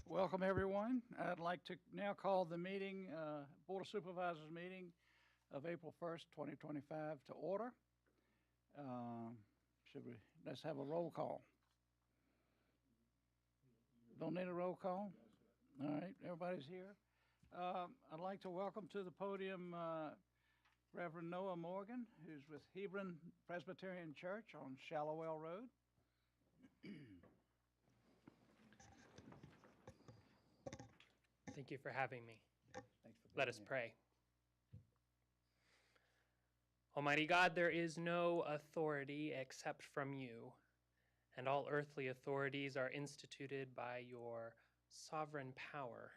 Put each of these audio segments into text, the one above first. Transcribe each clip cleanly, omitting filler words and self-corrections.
Welcome, everyone. I'd like to now call the meeting, Board of Supervisors meeting of April 1st, 2025 to order. Let's have a roll call. Don't need a roll call? All right, everybody's here. I'd like to welcome to the podium Reverend Noah Morgan, who's with Hebron Presbyterian Church on Shallowell Road. Thank you for having me. Thanks for being Let us here. pray. Almighty God, there is no authority except from you, and all earthly authorities are instituted by your sovereign power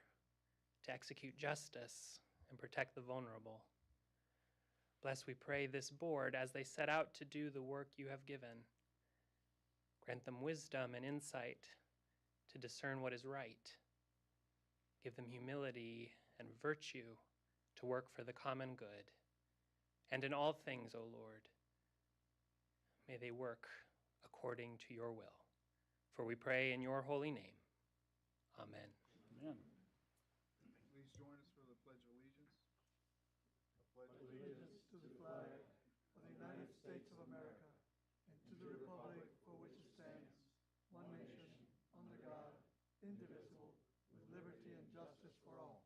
to execute justice and protect the vulnerable. Bless, we pray, this board as they set out to do the work you have given. Grant them wisdom and insight to discern what is right. Give them humility and virtue to work for the common good. And in all things, O Lord, may they work according to your will. For we pray in your holy name. Amen. Amen. Please join us for the Pledge of Allegiance. I pledge allegiance to the flag of the United States of America and to the republic for which it stands, one nation, under God, indivisible, with liberty and justice for all.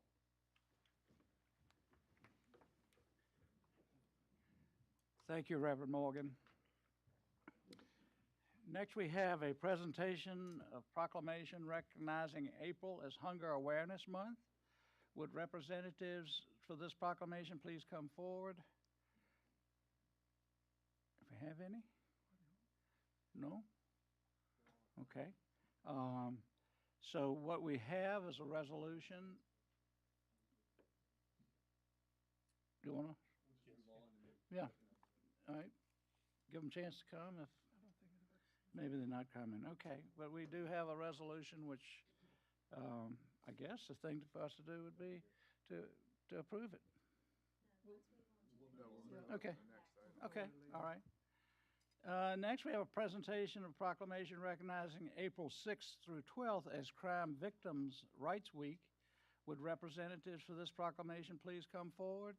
Thank you, Reverend Morgan. Next, we have a presentation of proclamation recognizing April as Hunger Awareness Month. Would representatives for this proclamation please come forward? If we have any? No? Okay. So what we have is a resolution. Do you want to? Yeah. All right. Give them a chance to come if maybe they're not coming. Okay. But we do have a resolution which I guess the thing for us to do would be to approve it. Okay. Okay. All right. Next, we have a presentation of proclamation recognizing April 6th through 12th as Crime Victims' Rights Week. Would representatives for this proclamation please come forward?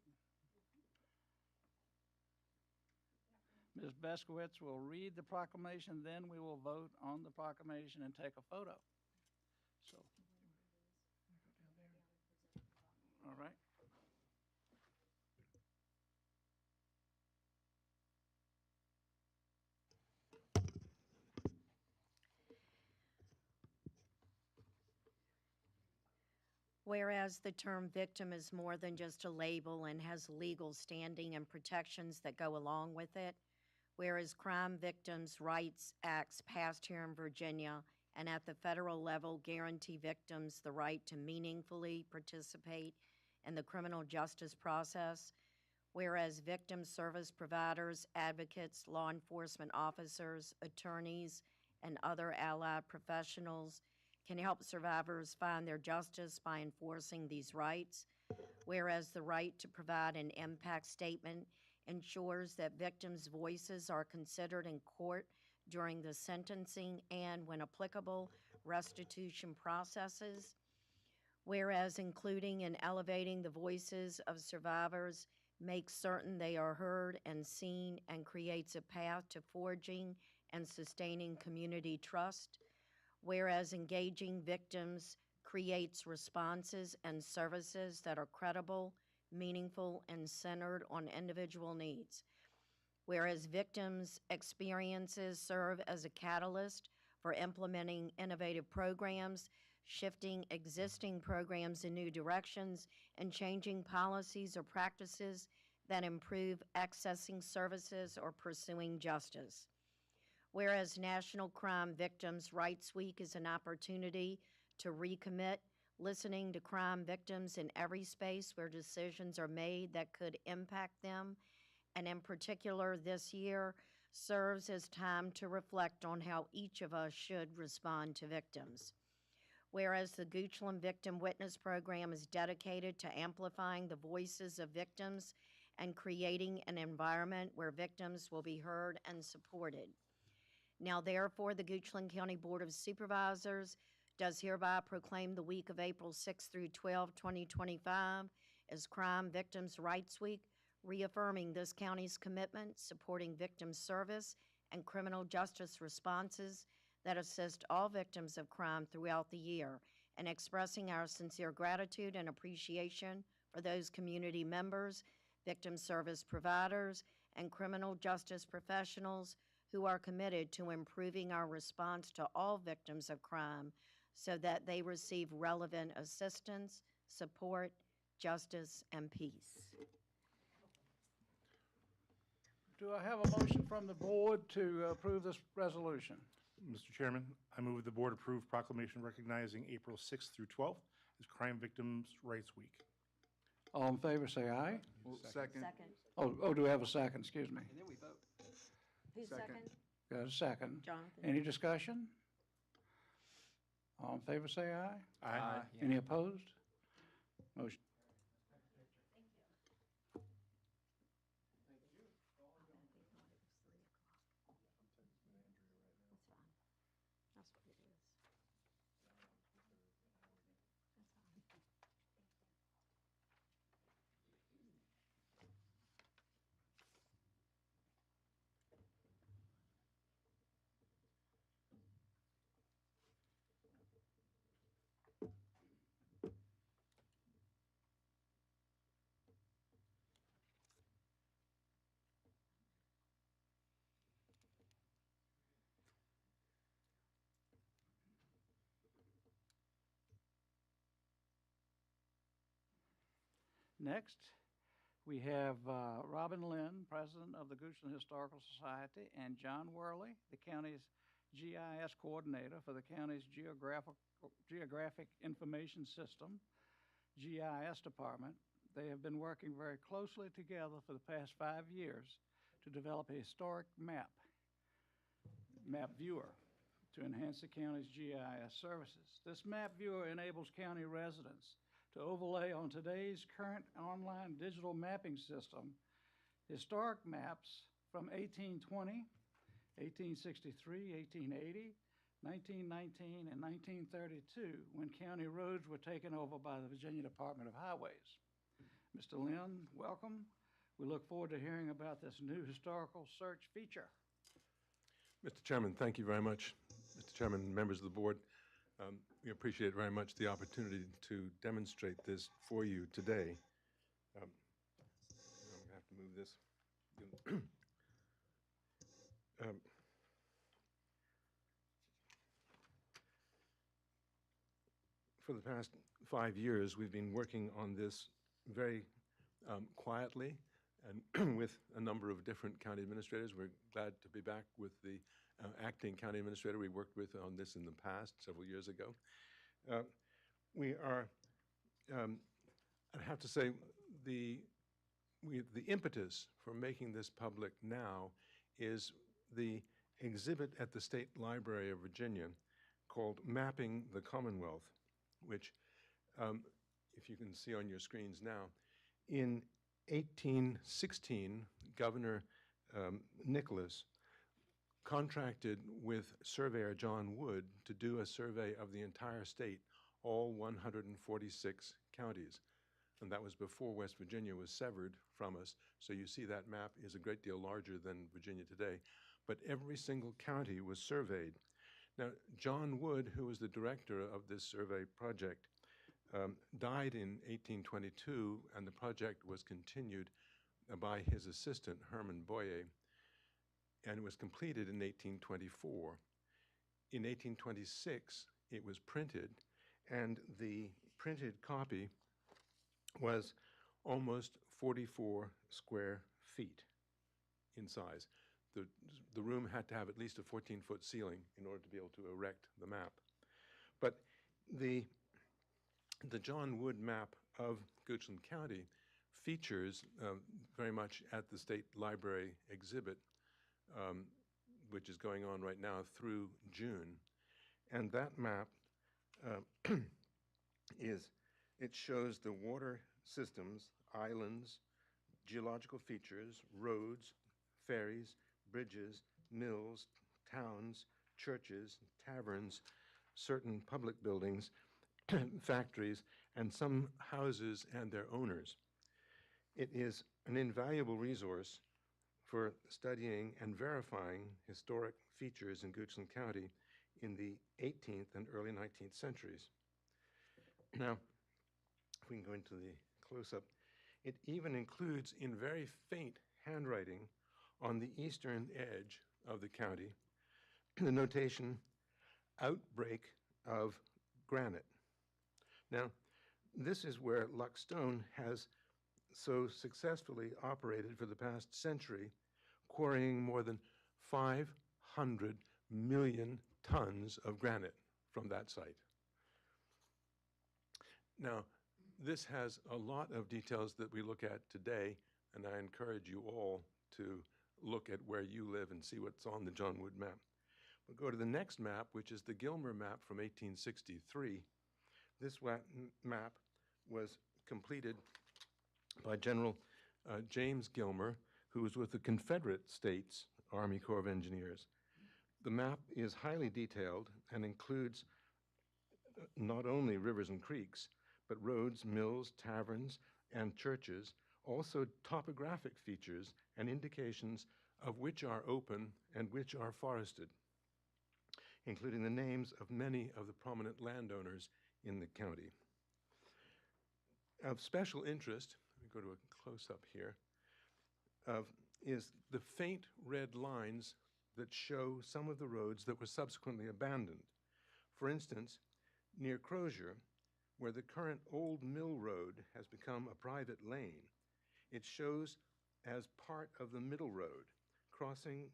Ms. Beskowitz will read the proclamation, then we will vote on the proclamation and take a photo. So, all right. Whereas the term victim is more than just a label and has legal standing and protections that go along with it, whereas Crime Victims' Rights Acts passed here in Virginia and at the federal level guarantee victims the right to meaningfully participate in the criminal justice process, whereas victim service providers, advocates, law enforcement officers, attorneys, and other allied professionals can help survivors find their justice by enforcing these rights, whereas the right to provide an impact statement ensures that victims' voices are considered in court during the sentencing and, when applicable, restitution processes, whereas including and elevating the voices of survivors makes certain they are heard and seen and creates a path to forging and sustaining community trust, whereas engaging victims creates responses and services that are credible, meaningful, and centered on individual needs, whereas victims' experiences serve as a catalyst for implementing innovative programs, shifting existing programs in new directions, and changing policies or practices that improve accessing services or pursuing justice. Whereas National Crime Victims' Rights Week is an opportunity to recommit listening to crime victims in every space where decisions are made that could impact them, and in particular this year serves as time to reflect on how each of us should respond to victims. Whereas the Goochland Victim Witness Program is dedicated to amplifying the voices of victims and creating an environment where victims will be heard and supported. Now, therefore, the Goochland County Board of Supervisors does hereby proclaim the week of April 6 through 12, 2025 as Crime Victims' Rights Week, reaffirming this county's commitment, supporting victim service and criminal justice responses that assist all victims of crime throughout the year, and expressing our sincere gratitude and appreciation for those community members, victim service providers, and criminal justice professionals who are committed to improving our response to all victims of crime so that they receive relevant assistance, support, justice, and peace. Do I have a motion from the board to approve this resolution? Mr. Chairman, I move the board approve proclamation recognizing April 6th through 12th as Crime Victims' Rights Week. All in favor, say aye. Well, second. Oh, do we have a second? Excuse me. And then we vote. Who's Second. Got a second. Jonathan? Any discussion? All in favor, say aye. Aye. Any opposed? Motion. Next, we have Robin Lynn, President of the Goochland Historical Society, and John Worley, the county's GIS Coordinator for the county's Geographic Information System, GIS Department. They have been working very closely together for the past 5 years to develop a historic map viewer to enhance the county's GIS services. This map viewer enables county residents to overlay on today's current online digital mapping system historic maps from 1820, 1863, 1880, 1919, and 1932, when county roads were taken over by the Virginia Department of Highways. Mr. Lynn, welcome. We look forward to hearing about this new historical search feature. Mr. Chairman, thank you very much. Mr. Chairman, members of the board, we appreciate very much the opportunity to demonstrate this for you today. I'm going to have to move this. For the past 5 years, we've been working on this very quietly and with a number of different county administrators. We're glad to be back with the acting county administrator we worked with on this in the past, several years ago. We are, I have to say, the impetus for making this public now is the exhibit at the State Library of Virginia called Mapping the Commonwealth, which, if you can see on your screens now, in 1816, Governor Nicholas contracted with surveyor John Wood to do a survey of the entire state, all 146 counties. And that was before West Virginia was severed from us. So you see that map is a great deal larger than Virginia today. But every single county was surveyed. Now, John Wood, who was the director of this survey project, died in 1822, and the project was continued by his assistant, Herman Boyer, and it was completed in 1824. In 1826, it was printed, and the printed copy was almost 44 square feet in size. The room had to have at least a 14-foot ceiling in order to be able to erect the map. But the John Wood map of Goochland County features very much at the State Library exhibit, which is going on right now through June. And that map it shows the water systems, islands, geological features, roads, ferries, bridges, mills, towns, churches, taverns, certain public buildings, factories, and some houses and their owners. It is an invaluable resource for studying and verifying historic features in Goochland County in the 18th and early 19th centuries. Now, if we can go into the close-up, it even includes in very faint handwriting on the eastern edge of the county the notation, outbreak of granite. Now, this is where Luck Stone has so successfully operated for the past century, quarrying more than 500 million tons of granite from that site. Now, this has a lot of details that we look at today, and I encourage you all to look at where you live and see what's on the John Wood map. We'll go to the next map, which is the Gilmer map from 1863. This map was completed by General James Gilmer, who was with the Confederate States Army Corps of Engineers. The map is highly detailed and includes not only rivers and creeks, but roads, mills, taverns, and churches, also topographic features and indications of which are open and which are forested, including the names of many of the prominent landowners in the county. Of special interest, let me go to a close-up here, is the faint red lines that show some of the roads that were subsequently abandoned. For instance, near Crozier, where the current Old Mill Road has become a private lane, it shows as part of the Middle Road, crossing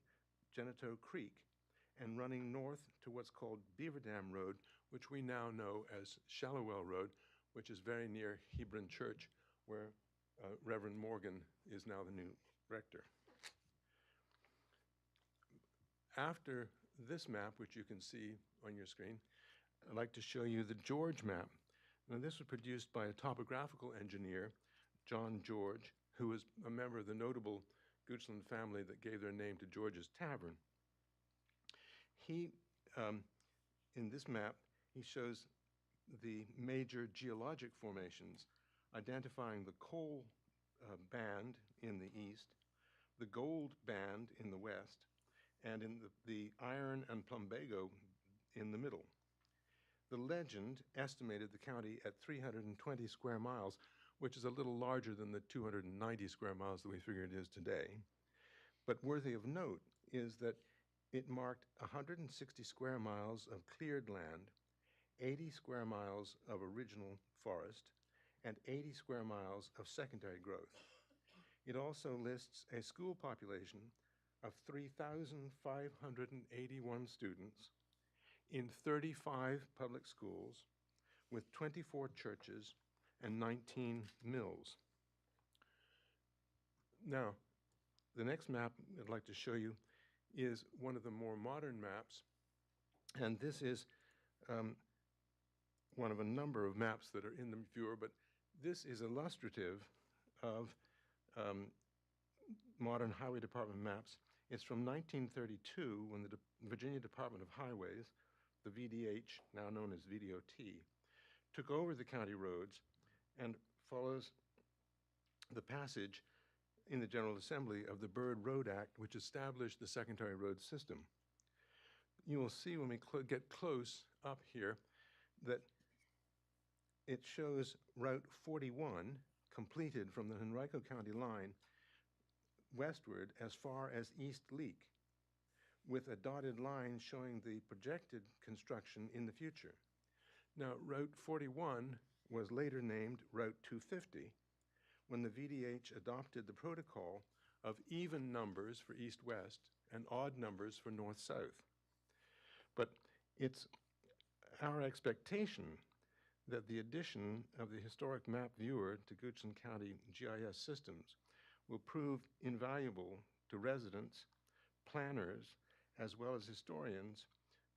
Genito Creek and running north to what's called Beaver Dam Road, which we now know as Shallowwell Road, which is very near Hebron Church, where Reverend Morgan is now the new rector. After this map, which you can see on your screen, I'd like to show you the George map. Now, this was produced by a topographical engineer, John George, who was a member of the notable Goochland family that gave their name to George's Tavern. He, in this map, he shows the major geologic formations, identifying the coal band in the east, the gold band in the west, and in the iron and plumbago in the middle. The legend estimated the county at 320 square miles, which is a little larger than the 290 square miles that we figure it is today. But worthy of note is that it marked 160 square miles of cleared land, 80 square miles of original forest, and 80 square miles of secondary growth. It also lists a school population of 3,581 students in 35 public schools with 24 churches and 19 mills. Now, the next map I'd like to show you is one of the more modern maps, and this is one of a number of maps that are in the viewer, but this is illustrative of modern highway department maps. It's from 1932 when the Virginia Department of Highways, the VDH, now known as VDOT, took over the county roads and follows the passage in the General Assembly of the Byrd Road Act, which established the secondary road system. You will see when we get close up here that it shows Route 41 completed from the Henrico County line westward as far as East Leak, with a dotted line showing the projected construction in the future. Now, Route 41 was later named Route 250 when the VDH adopted the protocol of even numbers for east-west and odd numbers for north-south. But it's our expectation that the addition of the historic map viewer to Goochland County GIS systems will prove invaluable to residents, planners, as well as historians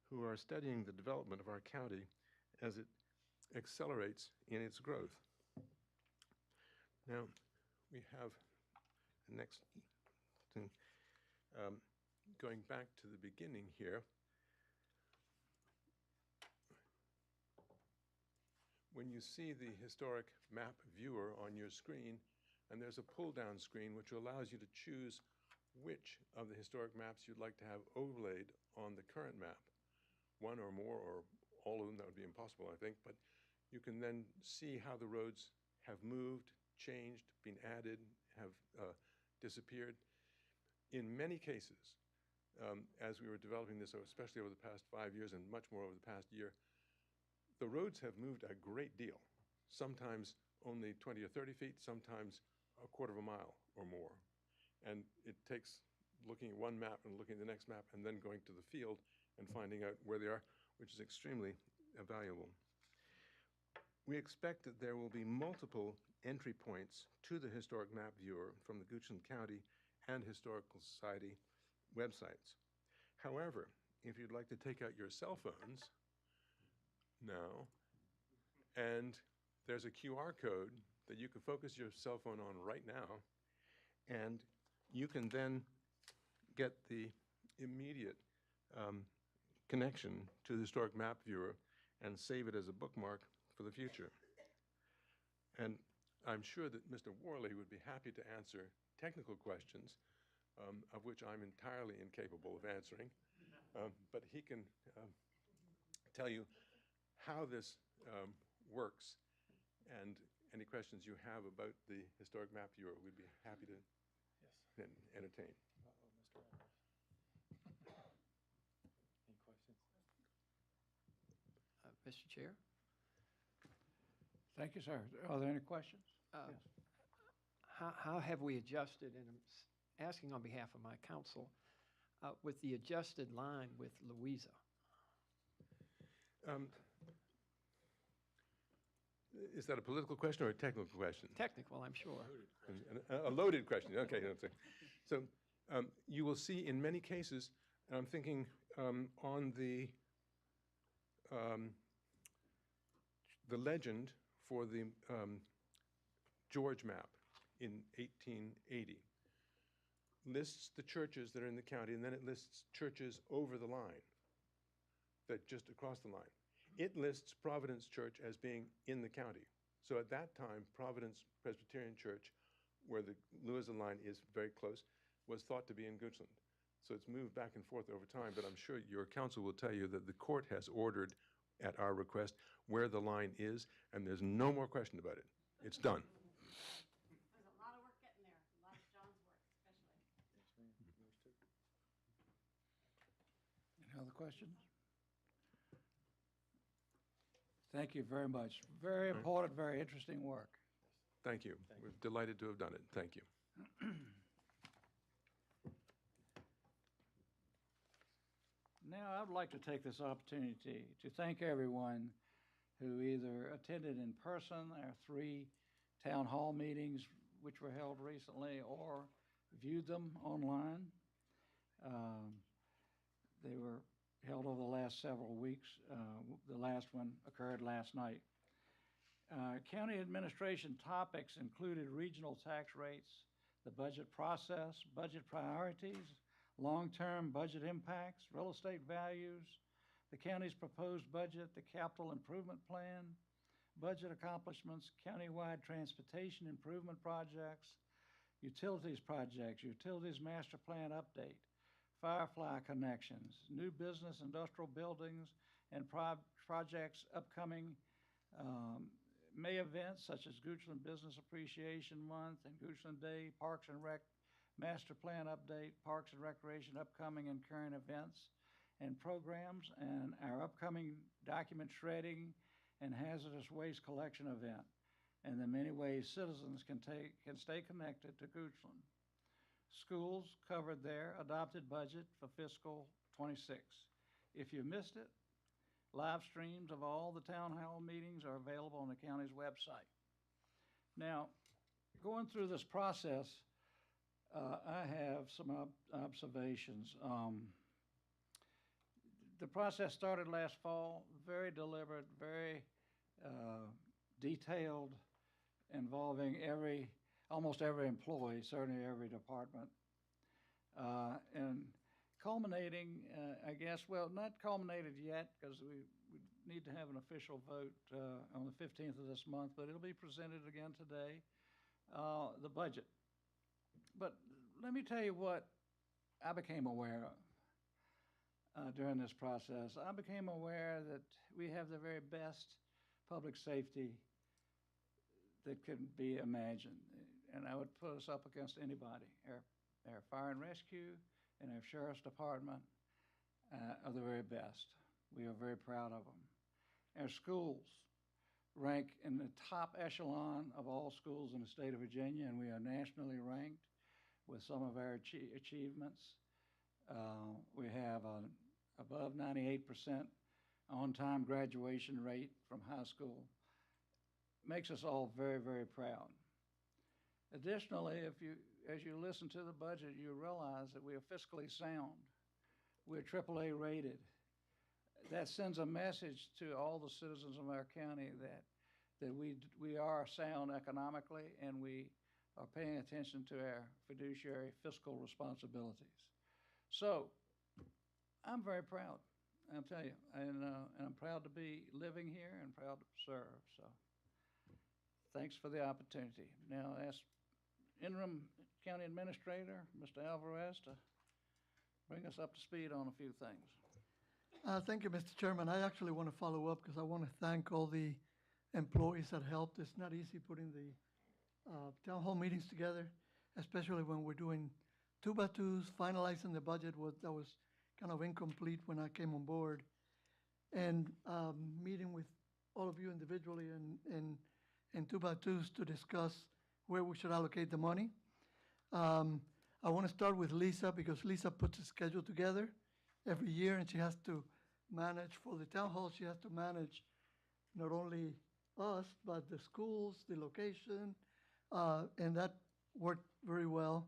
who are studying the development of our county as it accelerates in its growth. Now, we have the next thing. Going back to the beginning here, when you see the historic map viewer on your screen, and there's a pull-down screen which allows you to choose which of the historic maps you'd like to have overlaid on the current map. One or more, or all of them, that would be impossible, I think, but you can then see how the roads have moved, changed, been added, have disappeared. In many cases, as we were developing this, especially over the past 5 years and much more over the past year, the roads have moved a great deal, sometimes only 20 or 30 feet, sometimes a quarter of a mile or more. And it takes looking at one map and looking at the next map and then going to the field and finding out where they are, which is extremely valuable. We expect that there will be multiple entry points to the historic map viewer from the Goochland County and Historical Society websites. However, if you'd like to take out your cell phones now, and there's a QR code that you can focus your cell phone on right now, and you can then get the immediate connection to the historic map viewer and save it as a bookmark for the future. And I'm sure that Mr. Worley would be happy to answer technical questions, of which I'm entirely incapable of answering, but he can tell you how this works, and any questions you have about the historic map viewer, we'd be happy to entertain. Any questions? Mr. Chair? Thank you, sir. Are there any questions? Yes. How have we adjusted, and I'm asking on behalf of my council, with the adjusted line with Louisa? Is that a political question or a technical question? Technical, I'm sure. A loaded question, okay. So you will see in many cases, and I'm thinking on the legend for the George map in 1880 lists the churches that are in the county, and then it lists churches over the line, that just across the line. It lists Providence Church as being in the county. So at that time, Providence Presbyterian Church, where the Louisa line is very close, was thought to be in Goochland. So it's moved back and forth over time, but I'm sure your counsel will tell you that the court has ordered, at our request, where the line is, and there's no more question about it. It's done. There's a lot of work getting there, a lot of John's work especially. Any other questions? Thank you very much. Very important, very interesting work. Thank you. We're delighted to have done it. Thank you. Now, I'd like to take this opportunity to thank everyone who either attended in person our 3 town hall meetings, which were held recently, or viewed them online. They were held over the last several weeks. The last one occurred last night. County administration topics included regional tax rates, the budget process, budget priorities, long-term budget impacts, real estate values, the county's proposed budget, the capital improvement plan, budget accomplishments, countywide transportation improvement projects, utilities master plan update, Firefly connections, new business, industrial buildings, and projects upcoming May events such as Goochland Business Appreciation Month and Goochland Day, Parks and Rec master plan update, Parks and Recreation upcoming and current events and programs, and our upcoming document shredding and hazardous waste collection event, and the many ways citizens can stay connected to Goochland. Schools covered there, adopted budget for fiscal '26. If you missed it, live streams of all the town hall meetings are available on the county's website. Now, going through this process, I have some observations. The process started last fall, very deliberate, very detailed, involving almost every employee, certainly every department, and culminating, I guess, well, not culminated yet because need to have an official vote on the 15th of this month, but it'll be presented again today, the budget. But let me tell you what I became aware of during this process. I became aware that we have the very best public safety that could be imagined. And I would put us up against anybody. Our fire and rescue and our sheriff's department are the very best. We are very proud of them. Our schools rank in the top echelon of all schools in the state of Virginia, and we are nationally ranked with some of our achievements. We have an above 98% on-time graduation rate from high school. Makes us all very, very proud. Additionally, as you listen to the budget, you realize that we are fiscally sound. We're AAA rated. That sends a message to all the citizens of our county that we are sound economically, and we are paying attention to our fiduciary fiscal responsibilities. So I'm very proud, I'll tell you, and I'm proud to be living here and proud to serve. So thanks for the opportunity. Now I ask Interim County Administrator, Mr. Alvarez, to bring us up to speed on a few things. Thank you, Mr. Chairman. I actually want to follow up because I want to thank all the employees that helped. It's not easy putting the town hall meetings together, especially when we're doing 2x2s, finalizing the budget. That was kind of incomplete when I came on board. And meeting with all of you individually and 2x2s to discuss where we should allocate the money. I want to start with Lisa because Lisa puts a schedule together every year, and she has to manage for the town hall. She has to manage not only us, but the schools, the location, and that worked very well.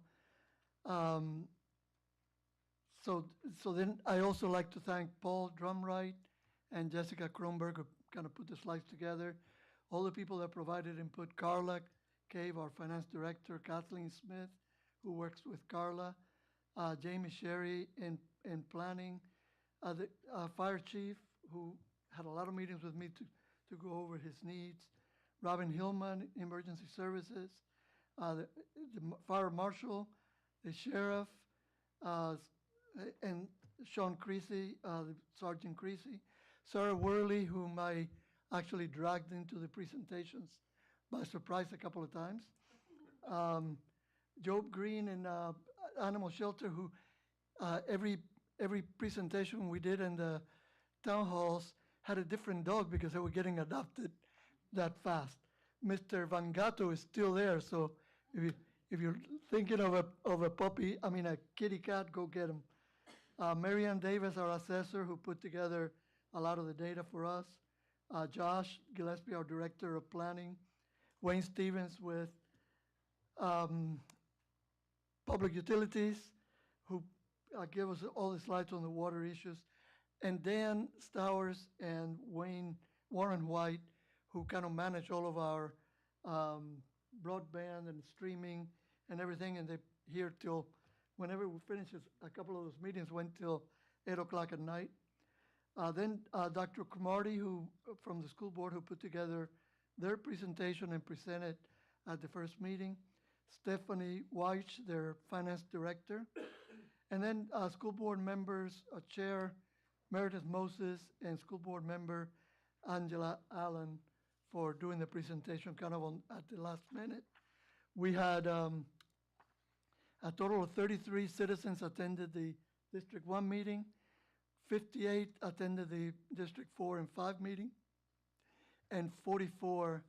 So then I also like to thank Paul Drumright and Jessica Kronberg, who kind of put the slides together. All the people that provided input, Carla Cave, our finance director, Kathleen Smith, who works with Carla, Jamie Sherry in planning, the fire chief, who had a lot of meetings with me to go over his needs, Robin Hillman, emergency services, the fire marshal, the sheriff, and Sean Creasy, Sergeant Creasy, Sarah Worley, whom I actually dragged into the presentations by surprise a couple of times, Job Green in animal shelter, who every presentation we did in the town halls had a different dog because they were getting adopted that fast. Mr. Van Gatto is still there, so if you're thinking of a puppy, I mean a kitty cat, go get him. Marianne Davis, our assessor, who put together a lot of the data for us. Josh Gillespie, our director of planning. Wayne Stevens with public utilities, who gave us all the slides on the water issues. And Dan Stowers and Warren White, who kind of manage all of our broadband and streaming and everything, and they're here till whenever we finish. A couple of those meetings went till 8 o'clock at night. Then Dr. Cromartie, who from the school board, who put together their presentation and presented at the first meeting. Stephanie Weich, their finance director. And then school board members, Chair Meredith Moses, and school board member Angela Allen for doing the presentation kind of at the last minute. We had a total of 33 citizens attended the District 1 meeting, 58 attended the District 4 and 5 meeting, and 44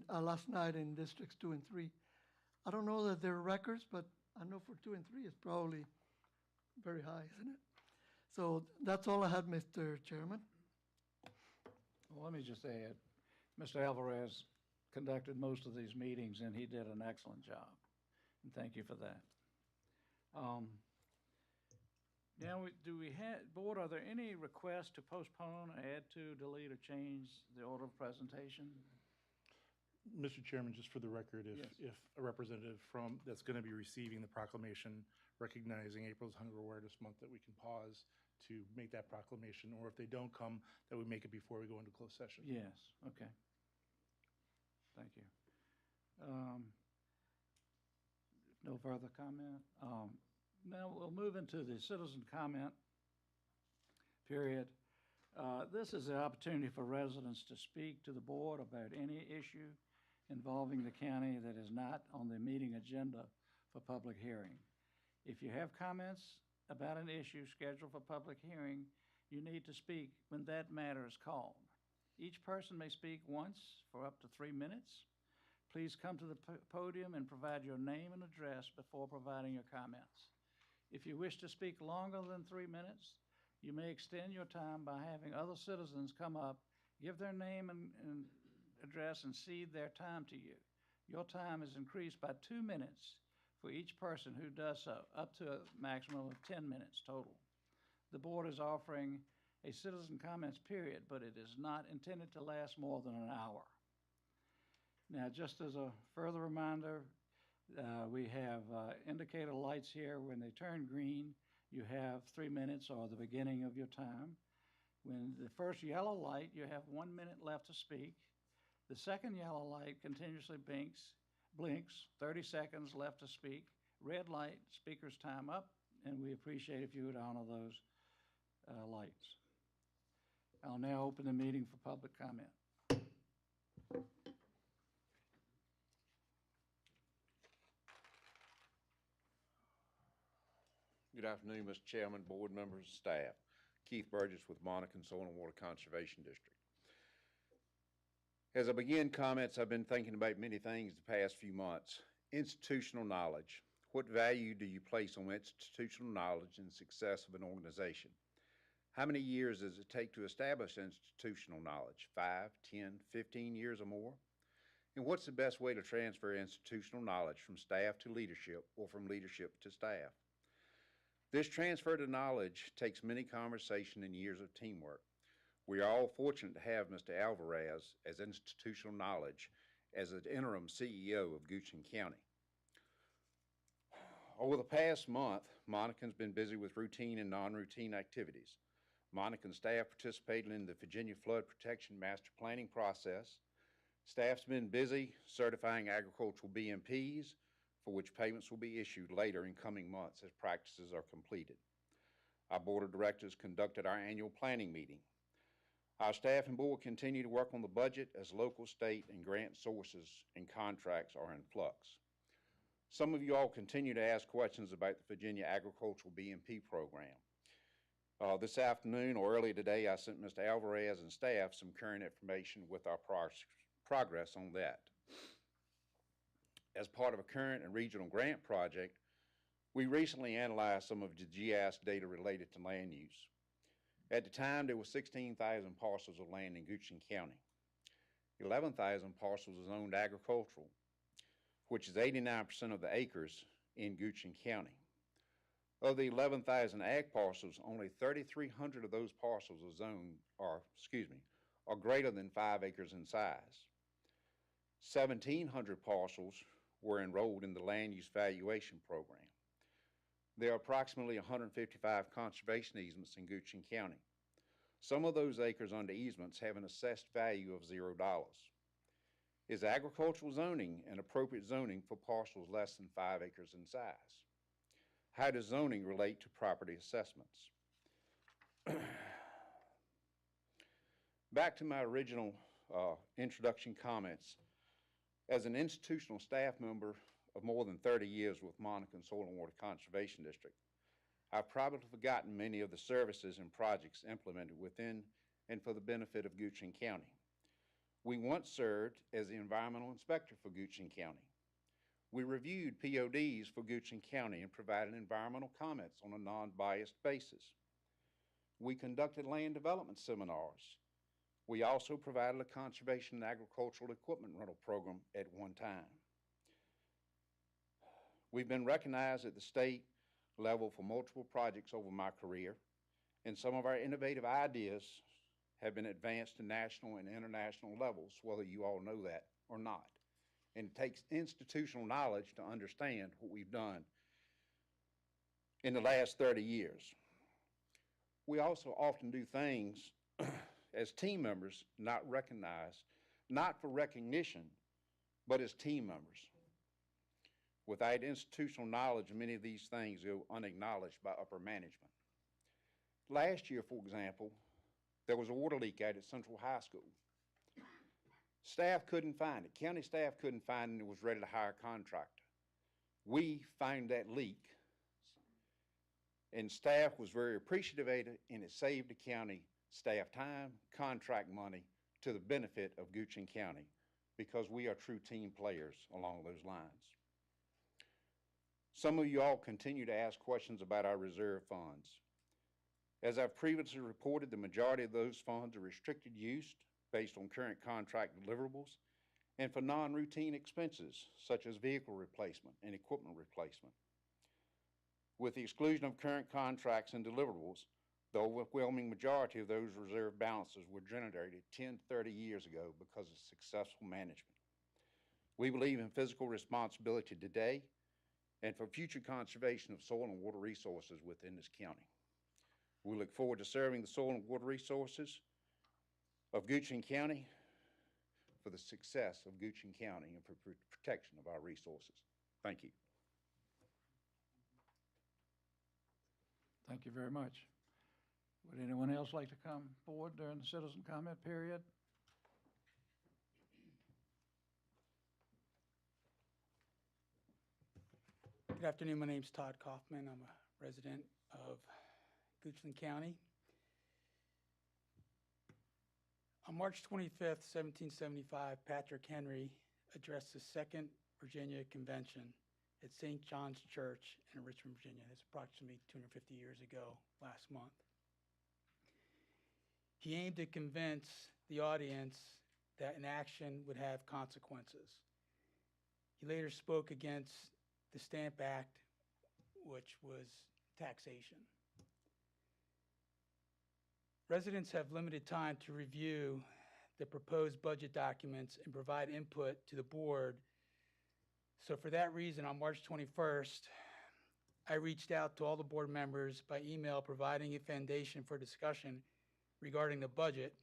last night in Districts 2 and 3. I don't know that they're records, but I know for 2 and 3 it's probably very high, isn't it? So that's all I had, Mr. Chairman. Well, let me just add, Mr. Alvarez conducted most of these meetings, and he did an excellent job. And thank you for that. Now, Board, are there any requests to postpone, add to, delete, or change the order of presentation? Mr. Chairman, just for the record, Yes. if a representative that's going to be receiving the proclamation recognizing April's Hunger Awareness Month, that we can pause to make that proclamation, or if they don't come, that we make it before we go into closed session. Yes, okay. Thank you. No further comment. Now we'll move into the citizen comment period. This is an opportunity for residents to speak to the board about any issue involving the county that is not on the meeting agenda for public hearing. If you have comments about an issue scheduled for public hearing, you need to speak when that matter is called. Each person may speak once for up to 3 minutes. Please come to the podium and provide your name and address before providing your comments. If you wish to speak longer than 3 minutes, you may extend your time by having other citizens come up, give their name and address, and cede their time to you. Your time is increased by 2 minutes for each person who does so, up to a maximum of 10 minutes total. The board is offering a citizen comments period, but it is not intended to last more than an hour. Now, just as a further reminder, we have indicator lights here. When they turn green, you have 3 minutes or the beginning of your time. When the first yellow light, you have 1 minute left to speak. The second yellow light continuously blinks, 30 seconds left to speak. Red light, speaker's time up, and we appreciate if you would honor those lights. I'll now open the meeting for public comment. Good afternoon, Mr. Chairman, board members, staff. Keith Burgess with Monacan Soil and Water Conservation District. As I begin comments, I've been thinking about many things the past few months. Institutional knowledge. What value do you place on institutional knowledge and success of an organization? How many years does it take to establish institutional knowledge? 5, 10, 15 years or more? And what's the best way to transfer institutional knowledge from staff to leadership or from leadership to staff? This transfer to knowledge takes many conversations and years of teamwork. We are all fortunate to have Mr. Alvarez as institutional knowledge as an interim CEO of Goochland County. Over the past month, Monacan's been busy with routine and non-routine activities. Monacan staff participated in the Virginia Flood Protection Master Planning process. Staff's been busy certifying agricultural BMPs, for which payments will be issued later in coming months as practices are completed. Our board of directors conducted our annual planning meeting. Our staff and board continue to work on the budget as local, state, and grant sources and contracts are in flux. Some of you all continue to ask questions about the Virginia Agricultural BMP program. This afternoon or early today, I sent Mr. Alvarez and staff some current information with our progress on that. As part of a current and regional grant project, we recently analyzed some of the GIS data related to land use. At the time, there were 16,000 parcels of land in Goochland County. 11,000 parcels is owned agricultural, which is 89% of the acres in Goochland County. Of the 11,000 ag parcels, only 3,300 of those parcels are greater than 5 acres in size. 1,700 parcels were enrolled in the land use valuation program. There are approximately 155 conservation easements in Goochland County. Some of those acres under easements have an assessed value of $0. Is agricultural zoning an appropriate zoning for parcels less than 5 acres in size? How does zoning relate to property assessments? Back to my original introduction comments. As an institutional staff member of more than 30 years with Monacan Soil and Water Conservation District, I've probably forgotten many of the services and projects implemented within and for the benefit of Goochland County. We once served as the environmental inspector for Goochland County. We reviewed PODs for Goochland County and provided environmental comments on a non-biased basis. We conducted land development seminars. We also provided a conservation and agricultural equipment rental program at one time. We've been recognized at the state level for multiple projects over my career, and some of our innovative ideas have been advanced to national and international levels, whether you all know that or not. And it takes institutional knowledge to understand what we've done in the last 30 years. We also often do things as team members not recognized, not for recognition, but as team members. Without institutional knowledge, many of these things go unacknowledged by upper management. Last year, for example, there was a water leak out at Central High School. Staff couldn't find it. County staff couldn't find it and was ready to hire a contractor. We found that leak, and staff was very appreciative of it, and it saved the county staff time, contract money, to the benefit of Goochland County, because we are true team players along those lines. Some of you all continue to ask questions about our reserve funds. As I've previously reported, the majority of those funds are restricted use based on current contract deliverables and for non-routine expenses such as vehicle replacement and equipment replacement. With the exclusion of current contracts and deliverables, the overwhelming majority of those reserve balances were generated 10, 30 years ago because of successful management. We believe in fiscal responsibility today and for future conservation of soil and water resources within this county. We look forward to serving the soil and water resources of Goochland County for the success of Goochland County and for protection of our resources. Thank you. Thank you very much. Would anyone else like to come forward during the citizen comment period? Good afternoon. My name's Todd Kaufman. I'm a resident of Goochland County. On March 25th, 1775, Patrick Henry addressed the Second Virginia Convention at St. John's Church in Richmond, Virginia. That's approximately 250 years ago last month. He aimed to convince the audience that an action would have consequences. He later spoke against the Stamp Act, which was taxation. Residents have limited time to review the proposed budget documents and provide input to the board. So for that reason, on March 21st, I reached out to all the board members by email providing a foundation for discussion regarding the budget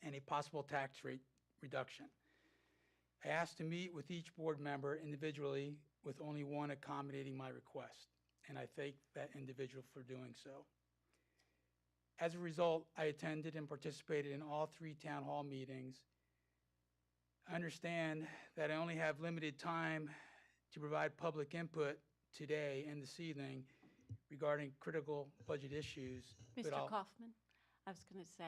and a possible tax rate reduction. I asked to meet with each board member individually with only one accommodating my request, and I thank that individual for doing so. As a result, I attended and participated in all 3 town hall meetings. I understand that I only have limited time to provide public input today and this evening regarding critical budget issues. Mr. Kaufman, I was going to say,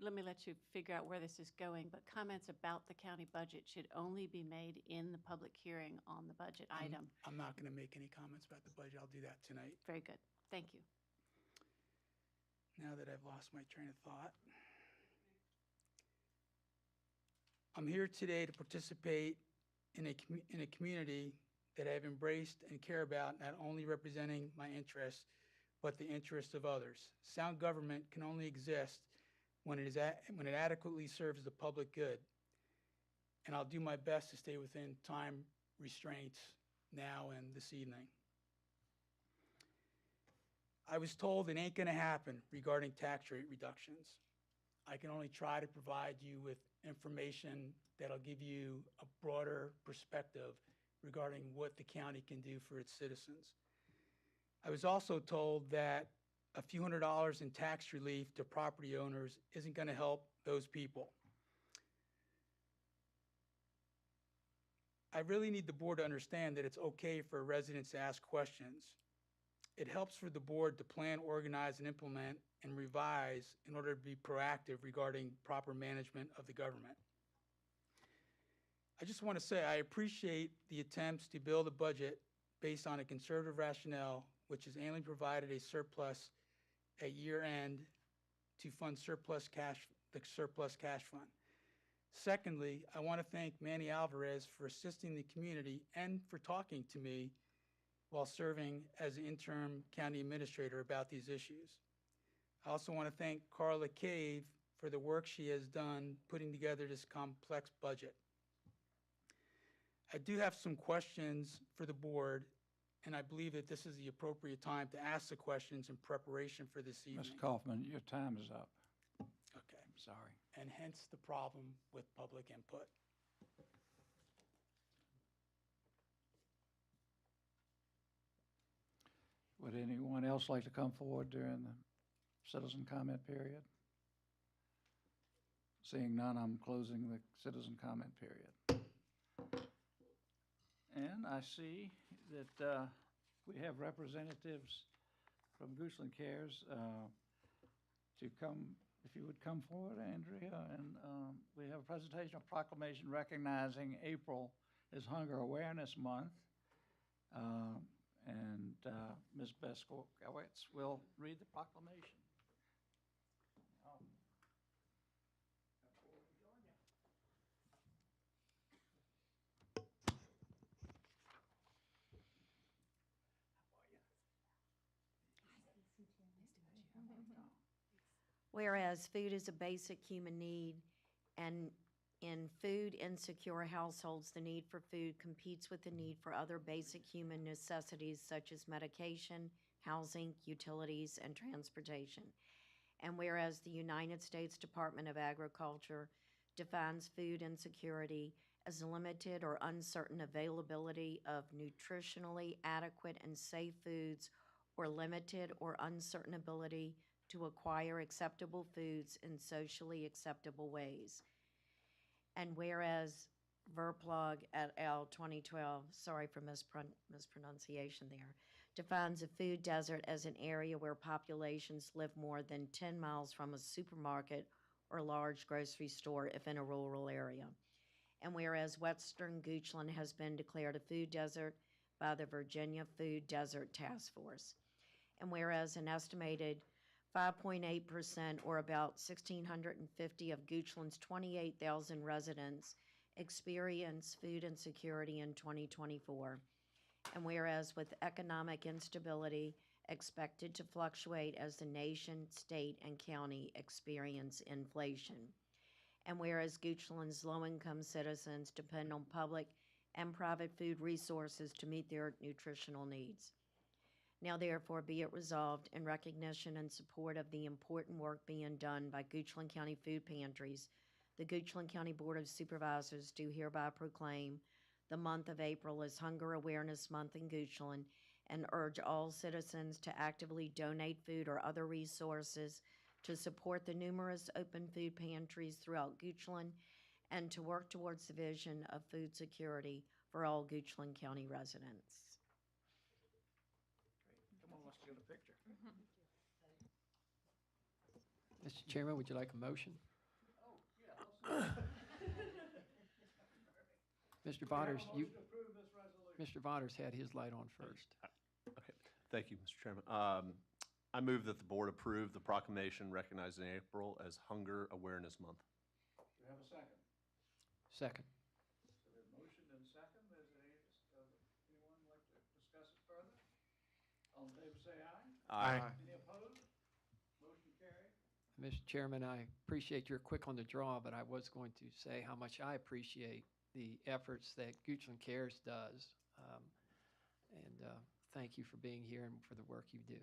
let me let you figure out where this is going, but comments about the county budget should only be made in the public hearing on the budget item. I'm not going to make any comments about the budget. I'll do that tonight. Very good. Thank you. Now that I've lost my train of thought. I'm here today to participate in a community that I've embraced and care about, not only representing my interests, but the interests of others. Sound government can only exist when it adequately serves the public good. And I'll do my best to stay within time restraints now and this evening. I was told it ain't gonna happen regarding tax rate reductions. I can only try to provide you with information that'll give you a broader perspective regarding what the county can do for its citizens. I was also told that a few $100s in tax relief to property owners isn't gonna help those people. I really need the board to understand that it's okay for residents to ask questions. It helps for the board to plan, organize, and implement and revise in order to be proactive regarding proper management of the government. I just want to say I appreciate the attempts to build a budget based on a conservative rationale, which has annually provided a surplus at year end to fund the surplus cash fund. Secondly, I want to thank Manny Alvarez for assisting the community and for talking to me while serving as the interim county administrator about these issues. I also want to thank Carla Cave for the work she has done putting together this complex budget. I do have some questions for the board, and I believe that this is the appropriate time to ask the questions in preparation for this evening. Mr. Kaufman, your time is up. Okay. Sorry. And hence the problem with public input. Would anyone else like to come forward during the citizen comment period? Seeing none, I'm closing the citizen comment period. And I see that we have representatives from Goochland Cares to come, if you would come forward, Andrea. And we have a presentation of proclamation recognizing April as Hunger Awareness Month. And Ms. Beskowitz will read the proclamation. Whereas food is a basic human need, and in food insecure households, the need for food competes with the need for other basic human necessities such as medication, housing, utilities, and transportation. And whereas the United States Department of Agriculture defines food insecurity as limited or uncertain availability of nutritionally adequate and safe foods, or limited or uncertain ability to acquire acceptable foods in socially acceptable ways. And whereas Verplug et al. 2012, sorry for mispronunciation there, defines a food desert as an area where populations live more than 10 miles from a supermarket or large grocery store if in a rural area. And whereas Western Goochland has been declared a food desert by the Virginia Food Desert Task Force. And whereas an estimated 5.8%, or about 1,650 of Goochland's 28,000 residents, experience food insecurity in 2024. And whereas with economic instability expected to fluctuate as the nation, state, and county experience inflation. And whereas Goochland's low-income citizens depend on public and private food resources to meet their nutritional needs. Now therefore be it resolved in recognition and support of the important work being done by Goochland County Food Pantries, the Goochland County Board of Supervisors do hereby proclaim the month of April as Hunger Awareness Month in Goochland and urge all citizens to actively donate food or other resources to support the numerous open food pantries throughout Goochland and to work towards the vision of food security for all Goochland County residents. Come on, let's get a picture. Mr. Chairman, would you like a motion? Mr. Botters, Mr. Botters had his light on first. Okay, thank you, Mr. Chairman. I move that the board approve the proclamation recognizing April as Hunger Awareness Month. Do you have a second? Second. So there's motion and second. Is there anyone like to discuss it further? All in favor say aye. Aye. Any opposed? Motion carried. Mr. Chairman, I appreciate you're quick on the draw, but I was going to say how much I appreciate the efforts that Goochland Cares does. Thank you for being here and for the work you do.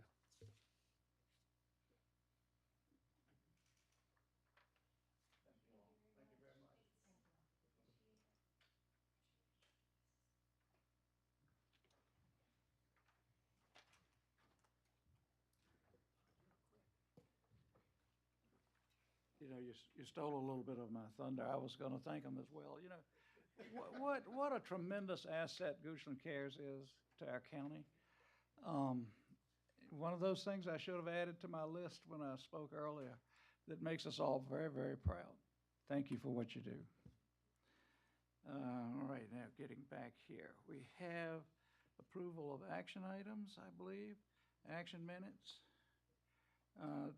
You know, you stole a little bit of my thunder. I was going to thank them as well. You know, what a tremendous asset Goochland Cares is to our county. One of those things I should have added to my list when I spoke earlier that makes us all very, very proud. Thank you for what you do. All right, now getting back here. We have approval of action items, I believe, action minutes.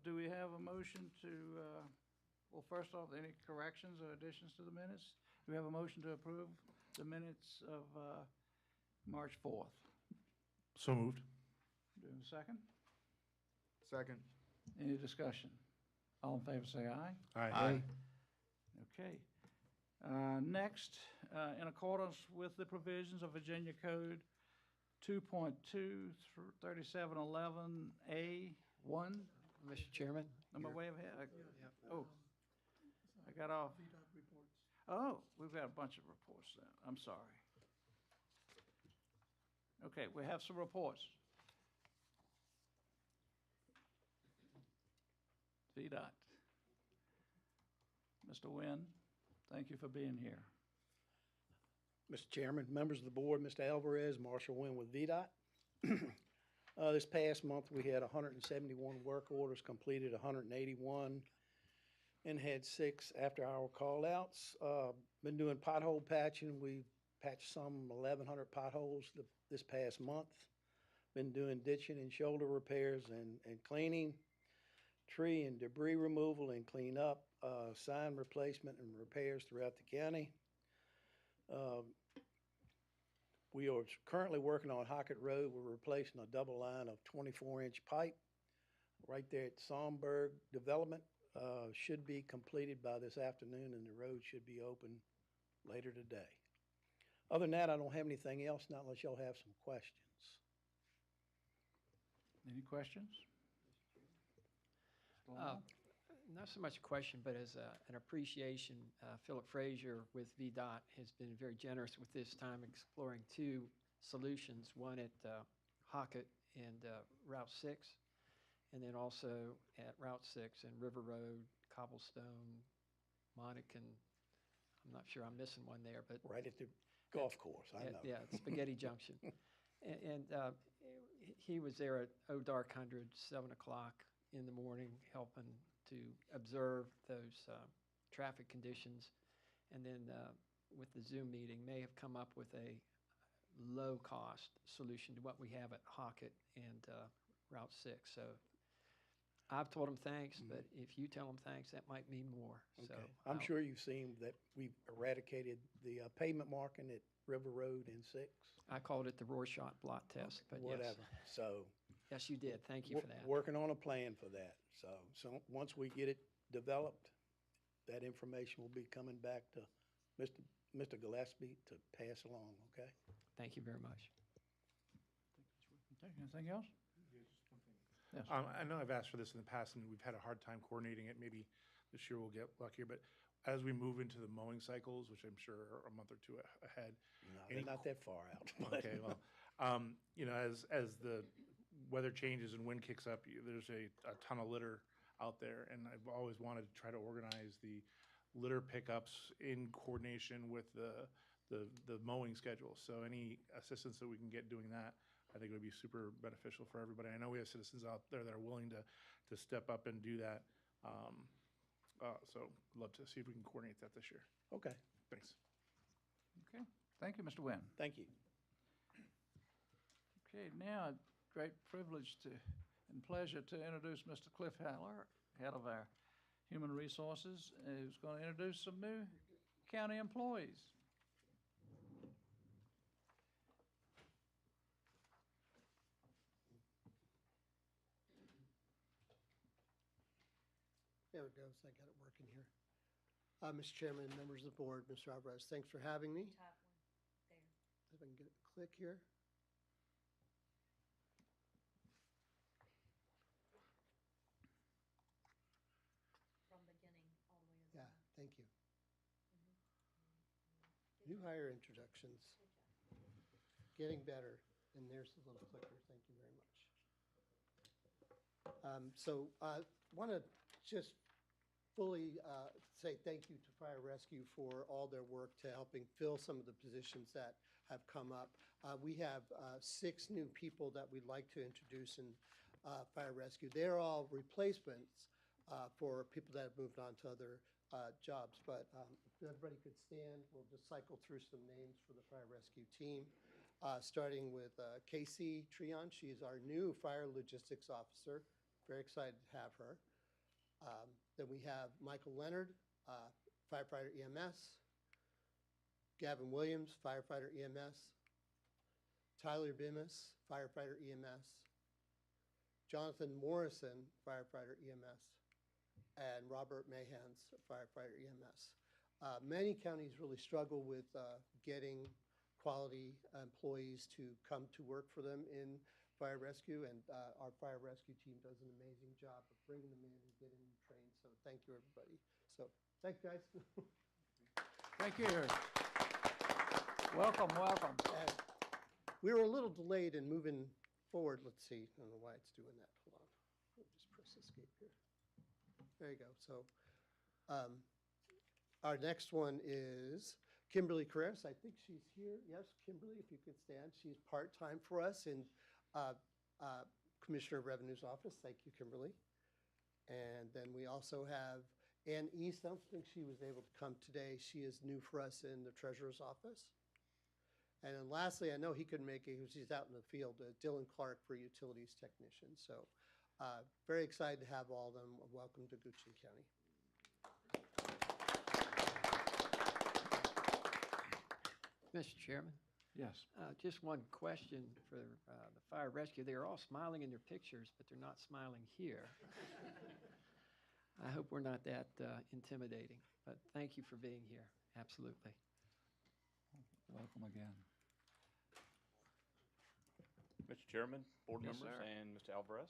Do we have a motion to, well, first off, any corrections or additions to the minutes? Do we have a motion to approve the minutes of March 4th? So moved. Do we have a second? Second. Any discussion? All in favor say aye. Aye. Okay. Next, in accordance with the provisions of Virginia Code 2.2, 3711A1. Mr. Chairman? Am I you're- way ahead? Yep. Oh, I got off. VDOT reports. Oh, we've got a bunch of reports then. I'm sorry. Okay, we have some reports. VDOT. Mr. Wynn, thank you for being here. Mr. Chairman, members of the board, Mr. Alvarez, Marshall Wynn with VDOT. This past month, we had 171 work orders, completed 181, and had 6 after-hour call-outs. Been doing pothole patching. We patched some 1,100 potholes this past month. Been doing ditching and shoulder repairs and cleaning, tree and debris removal and cleanup, sign replacement and repairs throughout the county. We are currently working on Hockett Road. We're replacing a double line of 24-inch pipe right there at Somberg Development. Should be completed by this afternoon, and the road should be open later today. Other than that, I don't have anything else, not unless y'all have some questions. Any questions? Not so much a question, but as an appreciation, Philip Frazier with VDOT has been very generous with this time, exploring 2 solutions, one at Hockett and Route 6, and then also at Route 6 and River Road, Cobblestone, Monacan. I'm not sure I'm missing one there, but Right at the golf course, I know. yeah, Spaghetti Junction. And he was there at dark 7 o'clock in the morning, helping to observe those traffic conditions. And then with the Zoom meeting, may have come up with a low-cost solution to what we have at Hockett and Route 6. So I've told him thanks, but if you tell him thanks, that might mean more. So Okay. I'm sure you've seen that we've eradicated the pavement marking at River Road and 6. I called it the Rorschach blot test, but yes. Whatever. So Yes, you did. Thank you for that. working on a plan for that. So once we get it developed, that information will be coming back to Mr. Gillespie to pass along, okay? Thank you very much. Okay, anything else? Yes. I know I've asked for this in the past, and we've had a hard time coordinating it. Maybe this year we'll get luckier, but as we move into the mowing cycles, which I'm sure are a month or 2 ahead. No, they're not that far out. Okay, well, you know, as the weather changes and wind kicks up, there's a ton of litter out there, and I've always wanted to try to organize the litter pickups in coordination with the mowing schedule. So any assistance that we can get doing that, I think it would be super beneficial for everybody. I know we have citizens out there that are willing to step up and do that. So I'd love to see if we can coordinate that this year. Okay, Thanks. Okay, thank you, Mr. Wynn. thank you. Okay, now, a great privilege and pleasure to introduce Mr. Cliff Haller, head of our Human Resources, who's going to introduce some new county employees. There it goes. I got it working here. Mr. Chairman, members of the board, Mr. Alvarez, thanks for having me. Top one, there. If I can get it to click here. From beginning all the way to the Yeah, end. thank you. New hire introductions. Getting better. And there's the little clicker. Thank you very much. So I want to just fully say thank you to Fire Rescue for all their work to helping fill some of the positions that have come up. We have 6 new people that we'd like to introduce in Fire Rescue. They're all replacements for people that have moved on to other jobs. But if everybody could stand, we'll just cycle through some names for the Fire Rescue team. Starting with Casey Treon. She's our new Fire Logistics Officer. Very excited to have her. Then we have Michael Leonard, firefighter EMS. Gavin Williams, firefighter EMS. Tyler Bimus, firefighter EMS. Jonathan Morrison, firefighter EMS. And Robert Mahans, firefighter EMS. Many counties really struggle with getting quality employees to come to work for them in fire rescue, and our fire rescue team does an amazing job of bringing them in and getting them trained. So thank you, everybody. So thanks, guys. Thank you. Welcome, welcome. And we were a little delayed in moving forward. Let's see. I don't know why it's doing that. Hold on. Let me just press escape here. There you go. So our next one is Kimberly Carreras. I think she's here. Yes, Kimberly, if you could stand. She's part-time for us in Commissioner of Revenue's office. Thank you, Kimberly. And then we also have Ann East. I don't think she was able to come today. She is new for us in the treasurer's office. And then lastly, I know he couldn't make it. He's out in the field. Dylan Clark for utilities technician. So very excited to have all of them. Welcome to Goochland County. Mr. Chairman, Yes. just one question for the fire rescue. They're all smiling in their pictures, but they're not smiling here. I hope we're not that intimidating, but thank you for being here. Absolutely. Welcome again. Mr. Chairman, board Yes, members, sir. and Mr. Alvarez.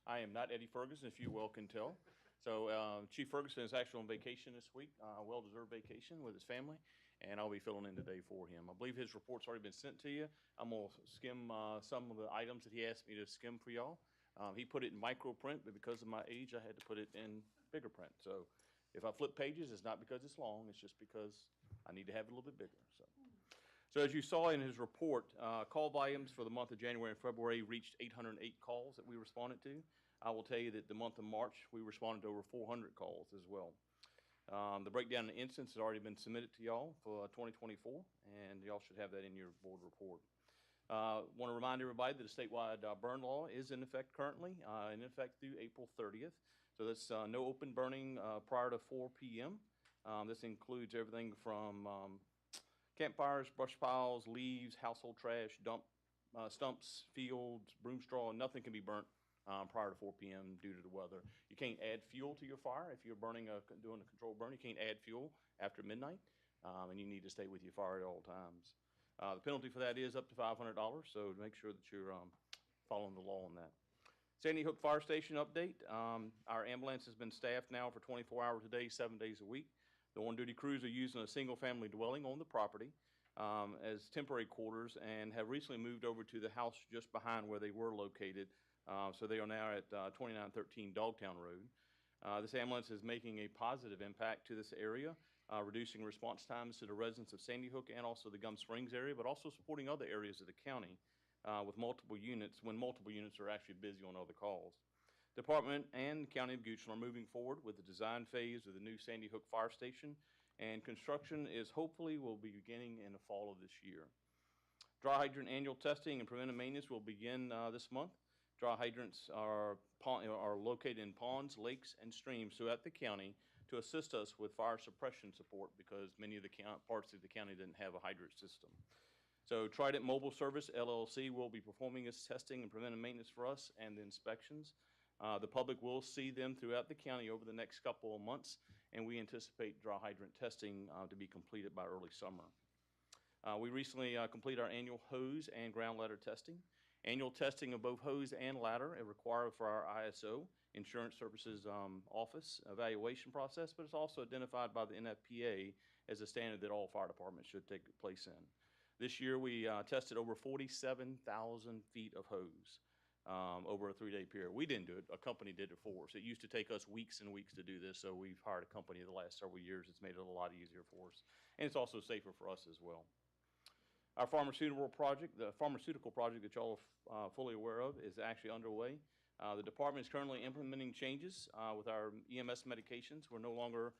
I am not Eddie Ferguson, if you well can tell. So Chief Ferguson is actually on vacation this week, well-deserved vacation with his family, and I'll be filling in today for him. I believe his report's already been sent to you. I'm going to skim some of the items that he asked me to skim for y'all. He put it in micro print, but because of my age, I had to put it in bigger print. So if I flip pages, it's not because it's long, it's just because I need to have it a little bit bigger. So as you saw in his report, call volumes for the month of January and February reached 808 calls that we responded to. I will tell you that the month of March, we responded to over 400 calls as well. The breakdown of incidents has already been submitted to y'all for 2024, and y'all should have that in your board report. Want to remind everybody that the statewide burn law is in effect currently, in effect through April 30th. So that's no open burning prior to 4 p.m. This includes everything from campfires, brush piles, leaves, household trash, stumps, fields, broom straw. Nothing can be burnt prior to 4 p.m. due to the weather. You can't add fuel to your fire if you're doing a controlled burn. You can't add fuel after midnight, and you need to stay with your fire at all times. The penalty for that is up to $500, so make sure that you're following the law on that. Sandy Hook Fire Station update. Our ambulance has been staffed now for 24 hours a day, 7 days a week. The on-duty crews are using a single-family dwelling on the property as temporary quarters and have recently moved over to the house just behind where they were located. So they are now at 2913 Dogtown Road. This ambulance is making a positive impact to this area, reducing response times to the residents of Sandy Hook and also the Gum Springs area, but also supporting other areas of the county with multiple units when multiple units are actually busy on other calls. Department and the County of Goochland are moving forward with the design phase of the new Sandy Hook Fire Station, and construction is hopefully will be beginning in the fall of this year. Dry hydrant annual testing and preventive maintenance will begin this month. Dry hydrants are located in ponds, lakes, and streams throughout the county to assist us with fire suppression support because many of the parts of the county didn't have a hydrant system. So Trident Mobile Service, LLC, will be performing this testing and preventive maintenance for us and the inspections. The public will see them throughout the county over the next couple of months, and we anticipate dry hydrant testing to be completed by early summer. We recently completed our annual hose and ground ladder testing. Annual testing of both hose and ladder are required for our ISO, Insurance Services Office evaluation process, but it's also identified by the NFPA as a standard that all fire departments should take place in. This year, we tested over 47,000 feet of hose over a 3-day period. We didn't do it. A company did it for us. It used to take us weeks and weeks to do this, so we've hired a company the last several years. It's made it a lot easier for us, and it's also safer for us as well. Our pharmaceutical project, the pharmaceutical project that y'all are fully aware of, is actually underway. The department is currently implementing changes with our EMS medications. We're no longer,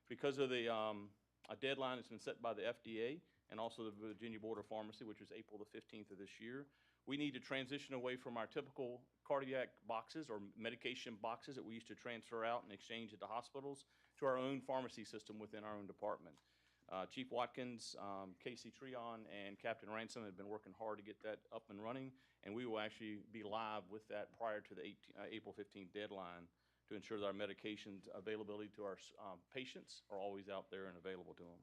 because of the a deadline that's been set by the FDA and also the Virginia Board of Pharmacy, which was April the 15th of this year, we need to transition away from our typical cardiac boxes or medication boxes that we used to transfer out and exchange at the hospitals to our own pharmacy system within our own department. Chief Watkins, Casey Treon, and Captain Ransom have been working hard to get that up and running, and we will actually be live with that prior to the April 15th deadline to ensure that our medications availability to our patients are always out there and available to them.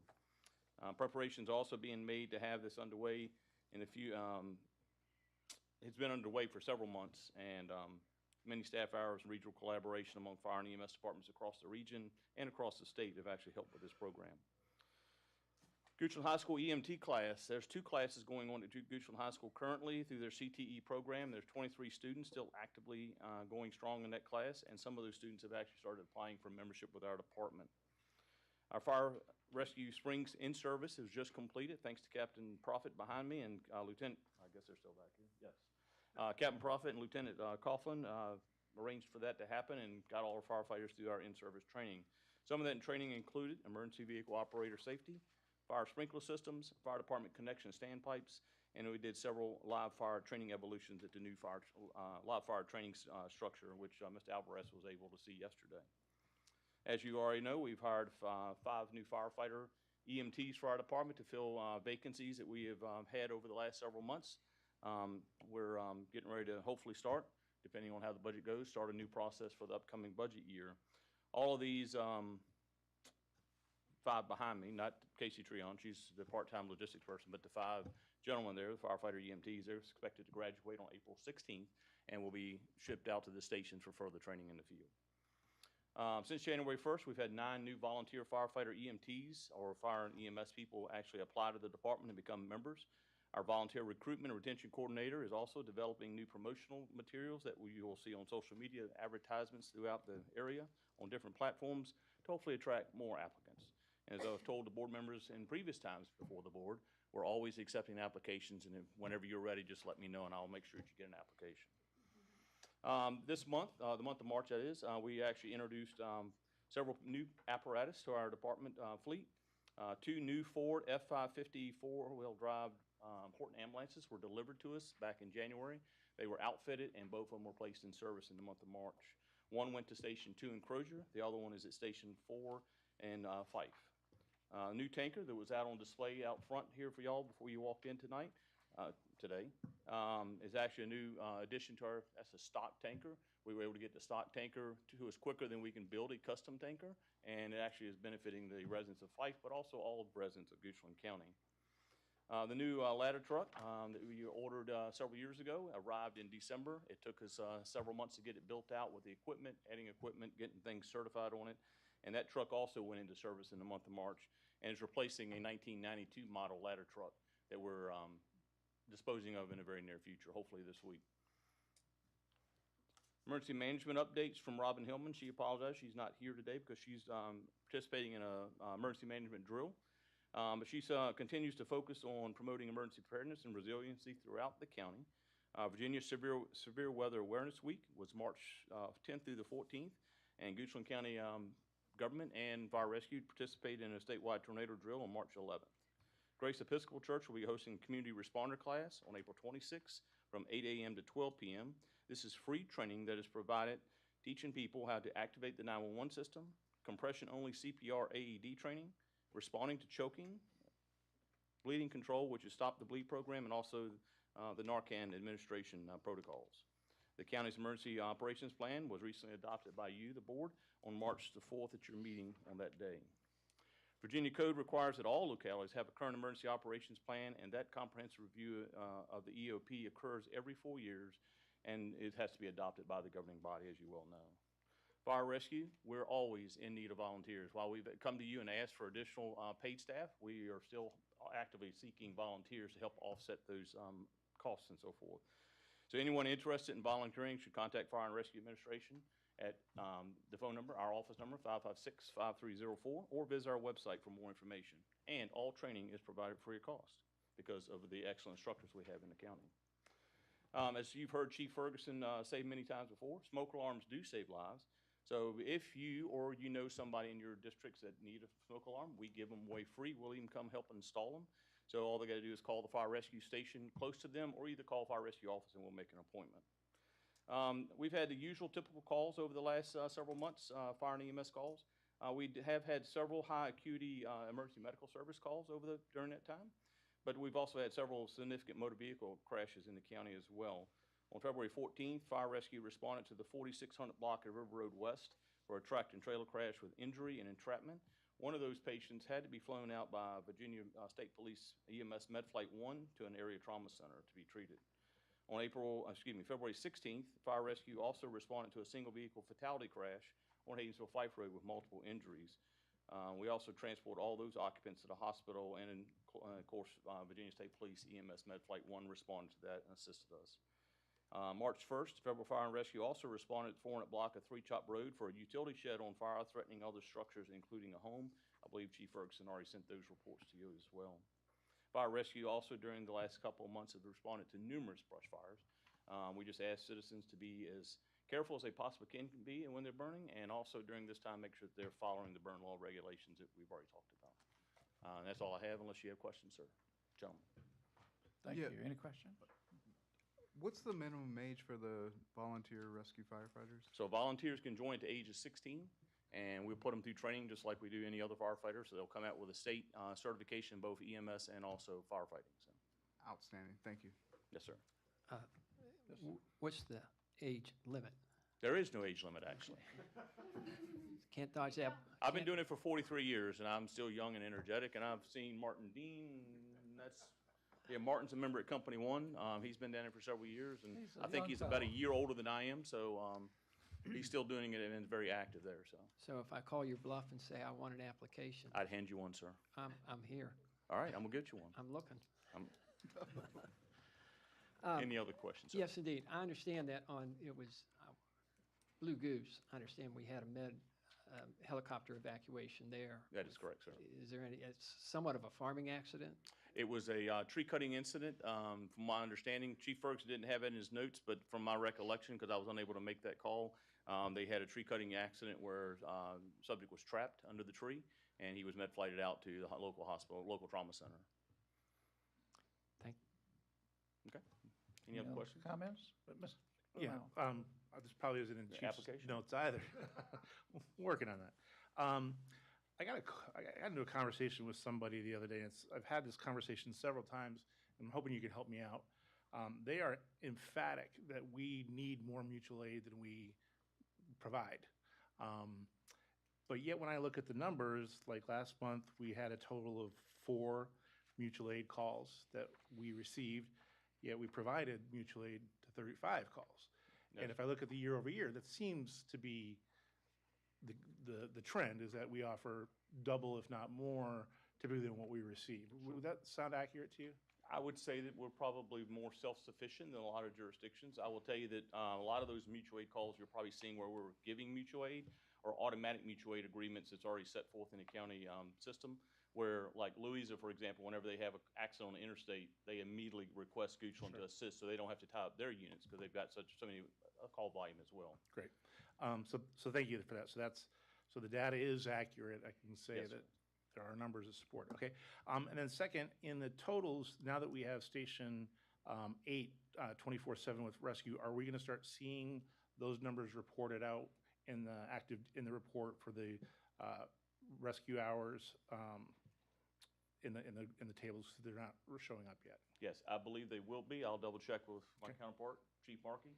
Preparations also being made to have this underway in a few, it's been underway for several months, and many staff hours and regional collaboration among fire and EMS departments across the region and across the state have actually helped with this program. Goochland High School EMT class. There's 2 classes going on at Goochland High School currently through their CTE program. There's 23 students still actively going strong in that class, and some of those students have actually started applying for membership with our department. Our fire rescue Springs in service is just completed, thanks to Captain Profit behind me and Lieutenant, I guess they're still back here, yes. Captain Profit and Lieutenant Coughlin arranged for that to happen and got all our firefighters through our in-service training. Some of that training included emergency vehicle operator safety, fire sprinkler systems, fire department connection standpipes, and we did several live fire training evolutions at the new live fire training structure, which Mr. Alvarez was able to see yesterday. As you already know, we've hired 5 new firefighter EMTs for our department to fill vacancies that we have had over the last several months. We're getting ready to hopefully start, depending on how the budget goes, start a new process for the upcoming budget year. All of these 5 behind me, not Casey Treon, she's the part-time logistics person, but the 5 gentlemen there, the firefighter EMTs, they're expected to graduate on April 16th and will be shipped out to the stations for further training in the field. Since January 1st, we've had 9 new volunteer firefighter EMTs or fire and EMS people actually apply to the department and become members. Our volunteer recruitment and retention coordinator is also developing new promotional materials that you will see on social media advertisements throughout the area on different platforms to hopefully attract more applicants. And as I've told the board members in previous times before the board, we're always accepting applications, and whenever you're ready, just let me know and I'll make sure that you get an application. This month, the month of March that is, we actually introduced several new apparatus to our department fleet. 2 new Ford F-550 4-wheel drive Horton ambulances were delivered to us back in January. They were outfitted and both of them were placed in service in the month of March. One went to Station 2 in Crozier, the other one is at Station 4 in Fife. New tanker that was out on display out front here for y'all before you walked in today, is actually a new addition to our, that's a stock tanker. We were able to get the stock tanker to us quicker than we can build a custom tanker, and it actually is benefiting the residents of Fife, but also all residents of Goochland County. The new ladder truck that we ordered several years ago arrived in December. It took us several months to get it built out with the equipment, adding equipment, getting things certified on it. And that truck also went into service in the month of March and is replacing a 1992 model ladder truck that we're disposing of in the very near future, hopefully this week. Emergency management updates from Robin Hillman. She apologized. She's not here today because she's participating in an emergency management drill. But she continues to focus on promoting emergency preparedness and resiliency throughout the county. Virginia Severe Weather Awareness Week was March 10th through the 14th, and Goochland County government and fire rescue participated in a statewide tornado drill on March 11th. Grace Episcopal Church will be hosting a community responder class on April 26th from 8 a.m. to 12 p.m. This is free training that is provided teaching people how to activate the 911 system, compression-only CPR AED training, responding to choking, bleeding control, which is Stop the Bleed program, and also the Narcan administration protocols. The county's emergency operations plan was recently adopted by you, the board, on March the 4th at your meeting on that day. Virginia code requires that all localities have a current emergency operations plan, and that comprehensive review of the EOP occurs every 4 years, and it has to be adopted by the governing body, as you well know. Fire rescue, we're always in need of volunteers. While we've come to you and asked for additional paid staff, we are still actively seeking volunteers to help offset those costs and so forth. So anyone interested in volunteering should contact Fire and Rescue Administration at the phone number, our office number, 556-5304, or visit our website for more information. And all training is provided free of cost because of the excellent instructors we have in the county. As you've heard Chief Ferguson say many times before, smoke alarms do save lives. So if you or you know somebody in your districts that need a smoke alarm, we give them away free. We'll even come help install them. So all they got to do is call the fire rescue station close to them, or either call fire rescue office and we'll make an appointment. We've had the usual typical calls over the last several months, fire and EMS calls. We have had several high acuity emergency medical service calls during that time, but we've also had several significant motor vehicle crashes in the county as well. On February 14th, fire rescue responded to the 4600 block of River Road West for a tractor and trailer crash with injury and entrapment. One of those patients had to be flown out by Virginia State Police EMS Med Flight 1 to an area trauma center to be treated. On February 16th, Fire Rescue also responded to a single vehicle fatality crash on Haydenville Fife Road with multiple injuries. We also transport all those occupants to the hospital, and of course, Virginia State Police EMS Med Flight 1 responded to that and assisted us. March 1st, Federal Fire and Rescue also responded at 400 block of Three Chop Road for a utility shed on fire, threatening other structures, including a home. I believe Chief Ferguson already sent those reports to you as well. Fire Rescue also, during the last couple of months, have responded to numerous brush fires. We just ask citizens to be as careful as they possibly can be when they're burning, and also during this time, make sure that they're following the burn law regulations that we've already talked about. And that's all I have, unless you have questions, sir. Gentlemen. Thank you. Any questions? What's the minimum age for the volunteer rescue firefighters? So volunteers can join at the age of 16, and we'll put them through training just like we do any other firefighter. So they'll come out with a state certification, both EMS and also firefighting. So. Outstanding. Thank you. Yes, sir. What's the age limit? There is no age limit, actually. Can't dodge that. I've been doing it for 43 years, and I'm still young and energetic, and I've seen Martin Dean, and that's... Yeah, Martin's a member at Company One. He's been down there for several years, and I think he's about a year older than I am, so he's still doing it and very active there. So if I call your bluff and say I want an application, I'd hand you one, sir. I'm here. All right, I'm gonna get you one. I'm looking. Any other questions, sir? Yes, indeed. I understand that it was Blue Goose. I understand we had a helicopter evacuation there. That is correct, sir. Is there any? It's somewhat of a farming accident. It was a tree cutting incident. From my understanding, Chief Ferguson didn't have it in his notes, but from my recollection, because I was unable to make that call, they had a tree cutting accident where subject was trapped under the tree, and he was med flighted out to the local hospital, local trauma center. Thank you. Okay. Any other questions? Comments? Yeah, this probably isn't in Chief's application notes either. Working on that. I got into a conversation with somebody the other day, and I've had this conversation several times, and I'm hoping you can help me out. They are emphatic that we need more mutual aid than we provide. But yet when I look at the numbers, like last month, we had a total of 4 mutual aid calls that we received, yet we provided mutual aid to 35 calls. Yes. And if I look at the year over year, that seems to be the trend, is that we offer double, if not more, typically than what we receive. Would that sound accurate to you? I would say that we're probably more self-sufficient than a lot of jurisdictions. I will tell you that a lot of those mutual aid calls you're probably seeing where we're giving mutual aid or automatic mutual aid agreements that's already set forth in the county system, where like Louisa, for example, whenever they have an accident on the interstate, they immediately request Goochland to assist, so they don't have to tie up their units because they've got so many call volume as well. Great. So thank you for that. So the data is accurate. I can say Yes, that there are numbers to support. Okay. And then second, in the totals, now that we have Station 8 24/7 with rescue, are we going to start seeing those numbers reported out in the report for the rescue hours in the tables? They're not showing up yet. Yes, I believe they will be. I'll double check with my counterpart, Chief Markey.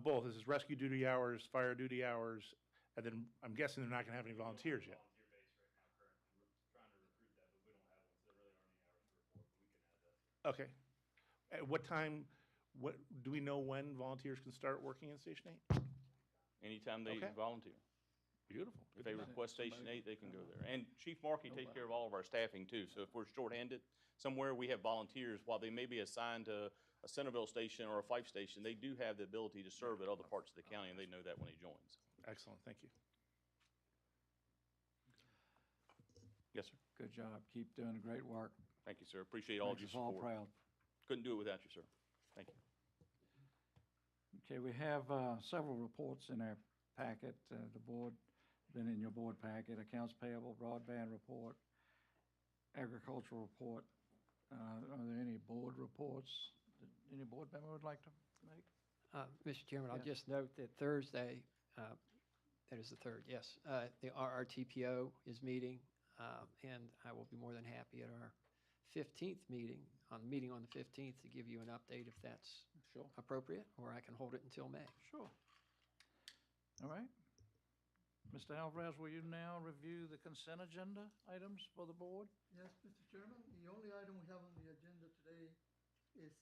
Both. This is rescue duty hours, fire duty hours, and then I'm guessing they're not going to have any volunteers yet. Okay. At what time, do we know when volunteers can start working in Station 8? Anytime they Okay. volunteer. Beautiful. If they request Station 8, they can go there. And Chief Markey takes care of all of our staffing too. So if we're shorthanded somewhere, we have volunteers. While they may be assigned to a Centerville station or a Fife station, they do have the ability to serve at other parts of the county, and they know that when they join. Excellent. Thank you. Yes, sir. Good job. Keep doing great work. Thank you, sir. Appreciate all of your Makes us all support. proud. Couldn't do it without you, sir. Thank you. Okay, we have several reports in our packet. The board, been in your board packet, accounts payable, broadband report, agricultural report. Are there any board reports that any board member would like to make? Mr. Chairman, I'll Yes. just note that Thursday, that is the 3rd, yes, the RRTPO is meeting, and I will be more than happy at our 15th meeting on the 15th to give you an update if that's Sure. appropriate, or I can hold it until May. Sure. All right. Mr. Alvarez, will you now review the consent agenda items for the board? Yes, Mr. Chairman, the only item we have on the agenda today is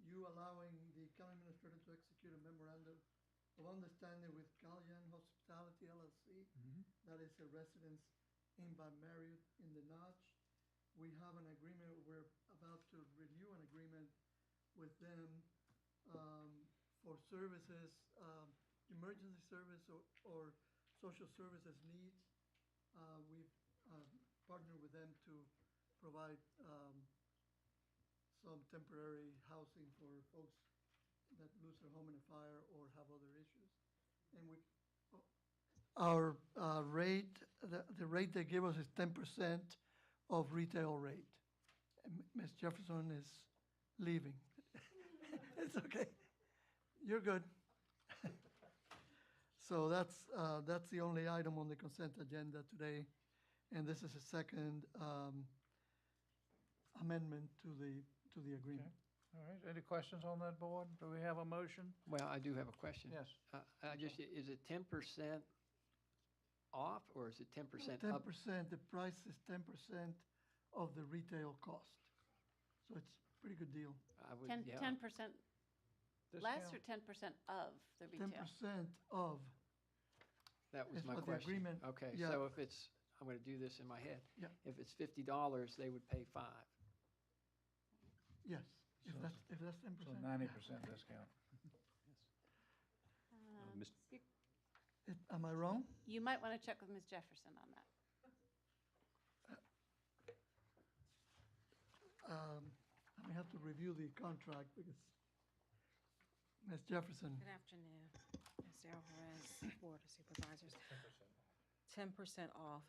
you allowing the county administrator to execute a memorandum of understanding with Gallian Hospitality LLC. That is a residence in by Marriott in the Notch. We have an agreement, we're about to renew an agreement with them for services, emergency service or social services needs. We've partnered with them to provide some temporary housing for folks that lose their home in a fire or have other issues. And our rate, the rate they give us is 10% of retail rate. And Ms. Jefferson is leaving. It's okay. You're good. So that's the only item on the consent agenda today. And this is a second amendment to the agreement. Okay. All right, any questions on that, board? Do we have a motion? Well, I do have a question. Yes. Is it 10% off or is it 10% 10%, up? the price is 10% of the retail cost. So it's a pretty good deal. I would, 10% yeah. less or 10% of the retail? 10% of. That was is my what the question. agreement- Okay, yeah. so if it's, I'm going to do this in my head. Yeah. If it's $50, they would pay 5. Yes, if that's 10%. So 90% discount. Am I wrong? You might want to check with Ms. Jefferson on that. I may have to review the contract because Ms. Jefferson, Good afternoon, Mr. Alvarez, Board of Supervisors. 10% off.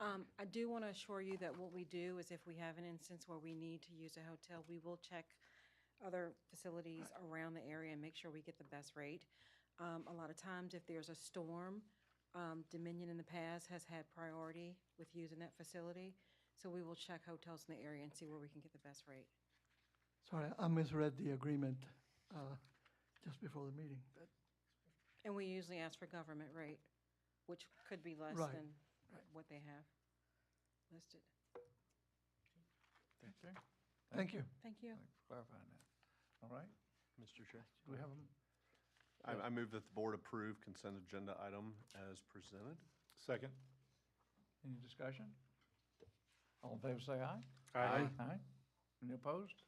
I do want to assure you that what we do is if we have an instance where we need to use a hotel, we will check other facilities around the area and make sure we get the best rate. A lot of times, if there's a storm, Dominion in the past has had priority with using that facility. So we will check hotels in the area and see where we can get the best rate. sorry, I misread the agreement just before the meeting. But And we usually ask for government rate, which could be less Right, than what they have listed. Okay. Thank you. Thank you. Thanks for clarifying that. All right, Mr. Chair? do we have them? I move that the board approve consent agenda item as presented. Second. Any discussion? All in favor, say aye. Aye. Aye. Any opposed?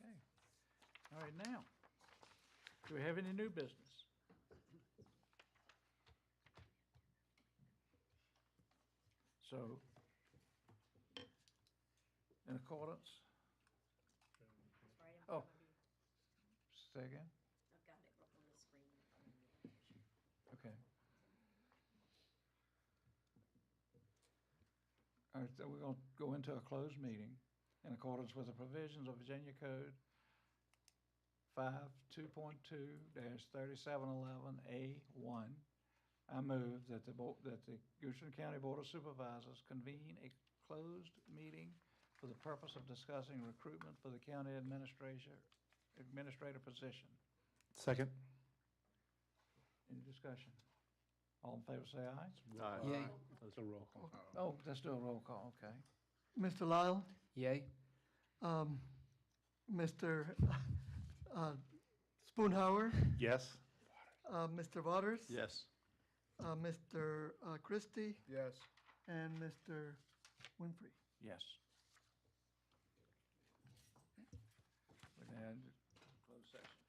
Okay. All right, now, do we have any new business? So, in accordance? Oh, say again? I've got it up on the screen. Okay. All right, so we're going to go into a closed meeting in accordance with the provisions of Virginia Code 52.2-3711A1. I move that the Goochland County Board of Supervisors convene a closed meeting for the purpose of discussing recruitment for the county administrator position. Second. Any discussion? All in favor, say aye. Yay. That's a roll call. Oh, let's do a roll call, okay. Mr. Lyle, Yay? Mr. Spoonhauer, Yes. Mr. Waters, Yes. Mr. Christie, Yes. and Mr. Winfrey. Yes. And closed session.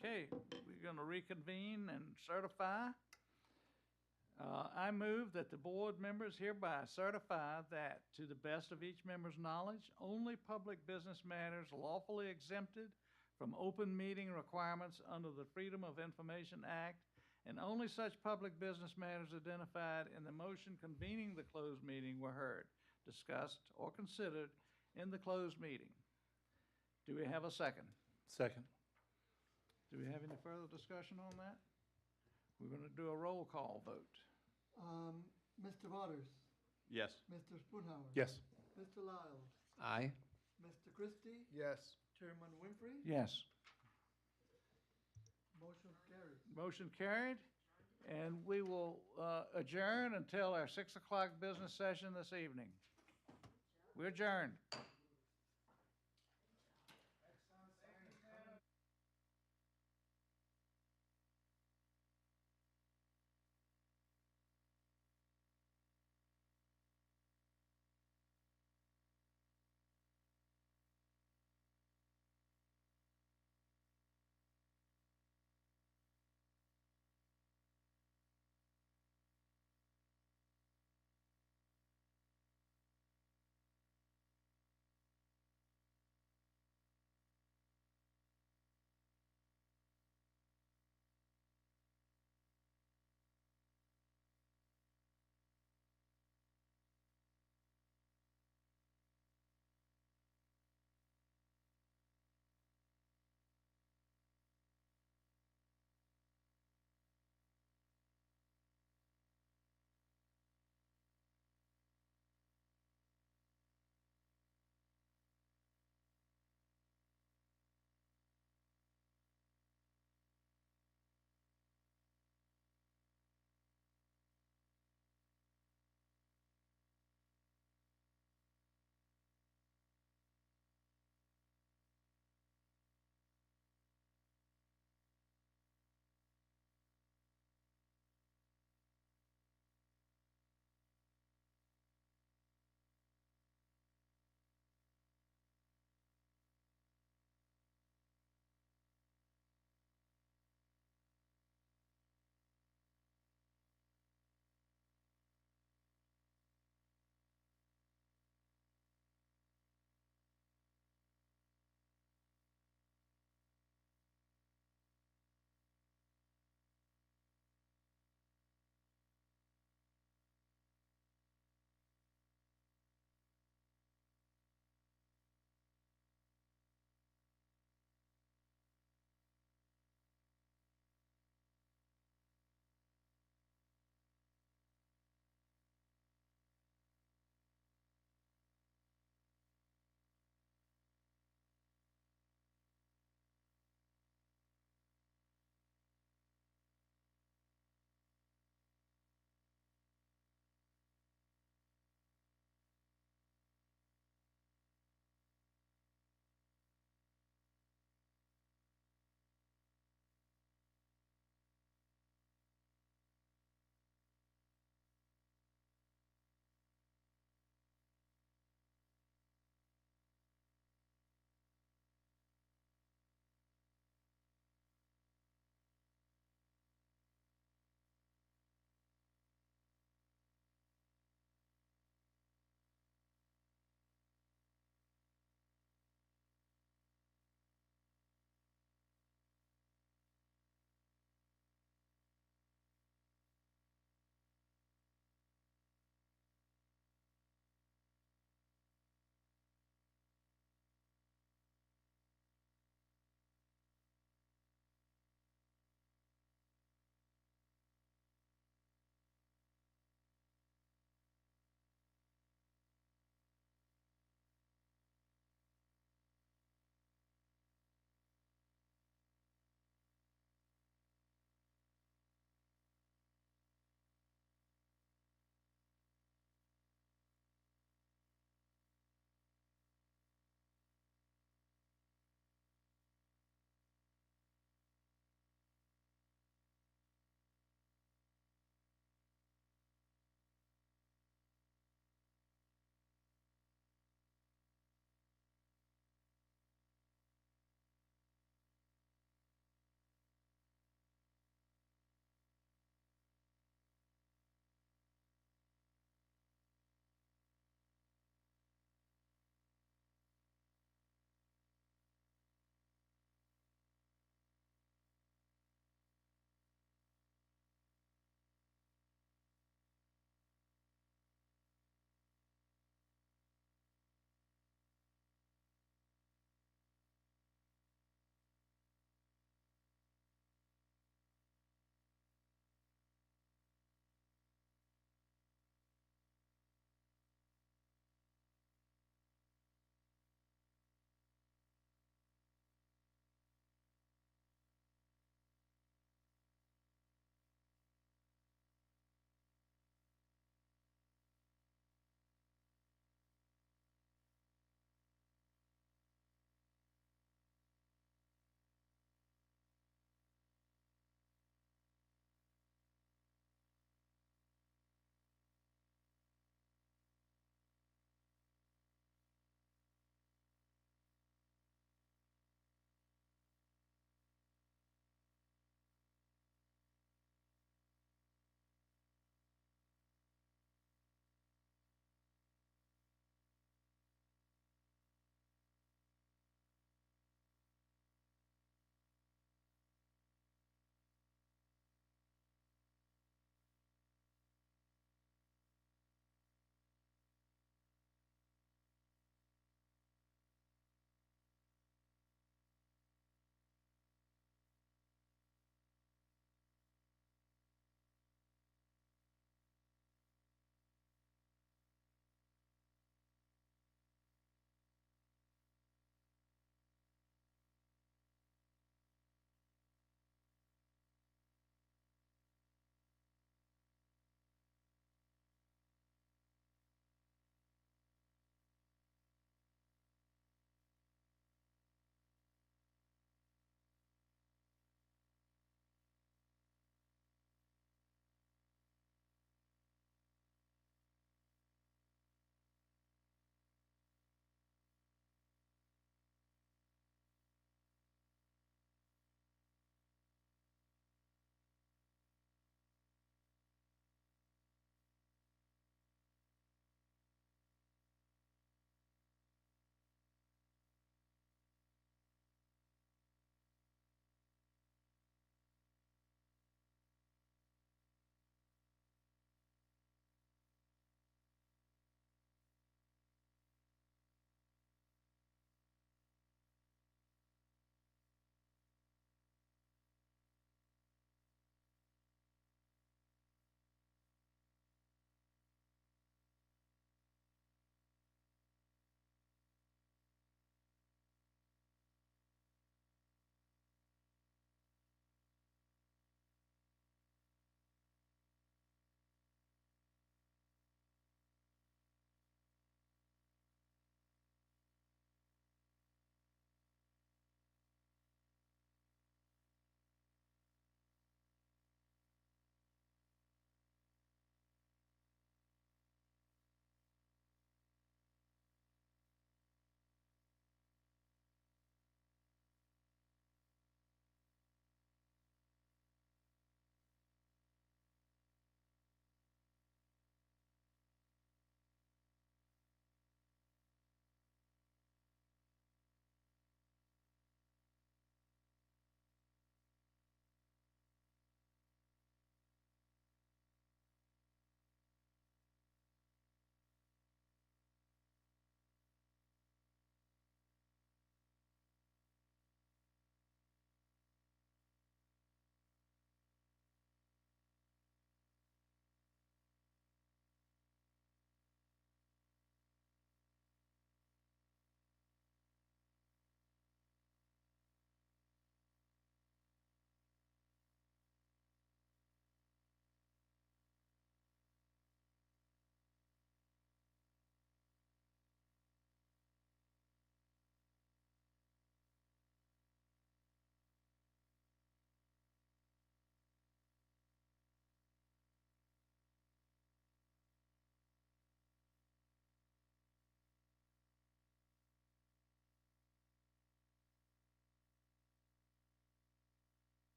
Okay, we're going to reconvene and certify. I move that the board members hereby certify that, to the best of each member's knowledge, only public business matters lawfully exempted from open meeting requirements under the Freedom of Information Act, and only such public business matters identified in the motion convening the closed meeting were heard, discussed, or considered in the closed meeting. Do we have a second? Second. Do we have any further discussion on that? We're going to do a roll call vote. Mr. Waters? Yes. Mr. Spoonhour? Yes. Mr. Lyles? Aye. Mr. Christie? Yes. Chairman Winfrey? Yes. Motion carried. Motion carried, and we will adjourn until our 6 o'clock business session this evening. We're adjourned.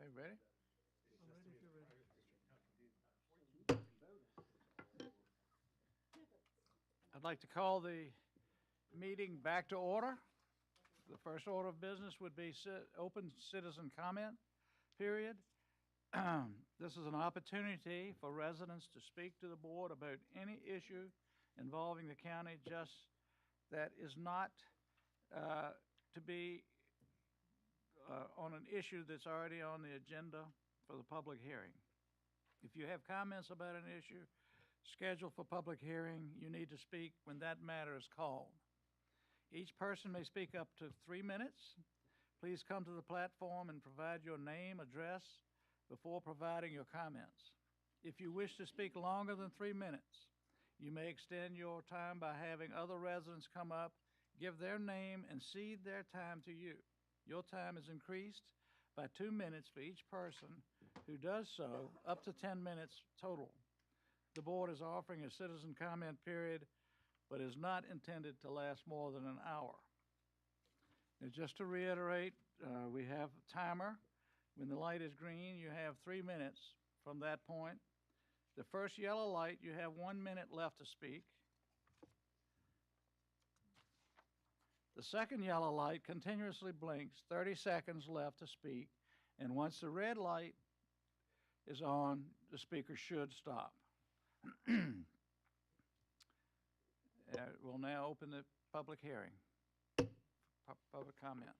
Okay, ready? I'm ready if you're ready. I'd like to call the meeting back to order. The first order of business would be open citizen comment period. This is an opportunity for residents to speak to the board about any issue involving the county just that is not to be on an issue that's already on the agenda for the public hearing. If you have comments about an issue scheduled for public hearing, you need to speak when that matter is called. Each person may speak up to 3 minutes. Please come to the platform and provide your name, address before providing your comments. If you wish to speak longer than 3 minutes, you may extend your time by having other residents come up, give their name, and cede their time to you. Your time is increased by 2 minutes for each person who does so, up to 10 minutes total. The board is offering a citizen comment period, but is not intended to last more than an hour. And just to reiterate, we have a timer. When the light is green, you have 3 minutes from that point. The first yellow light, you have 1 minute left to speak. The second yellow light continuously blinks, 30 seconds left to speak, and once the red light is on, the speaker should stop. We'll now open the public hearing, public comment.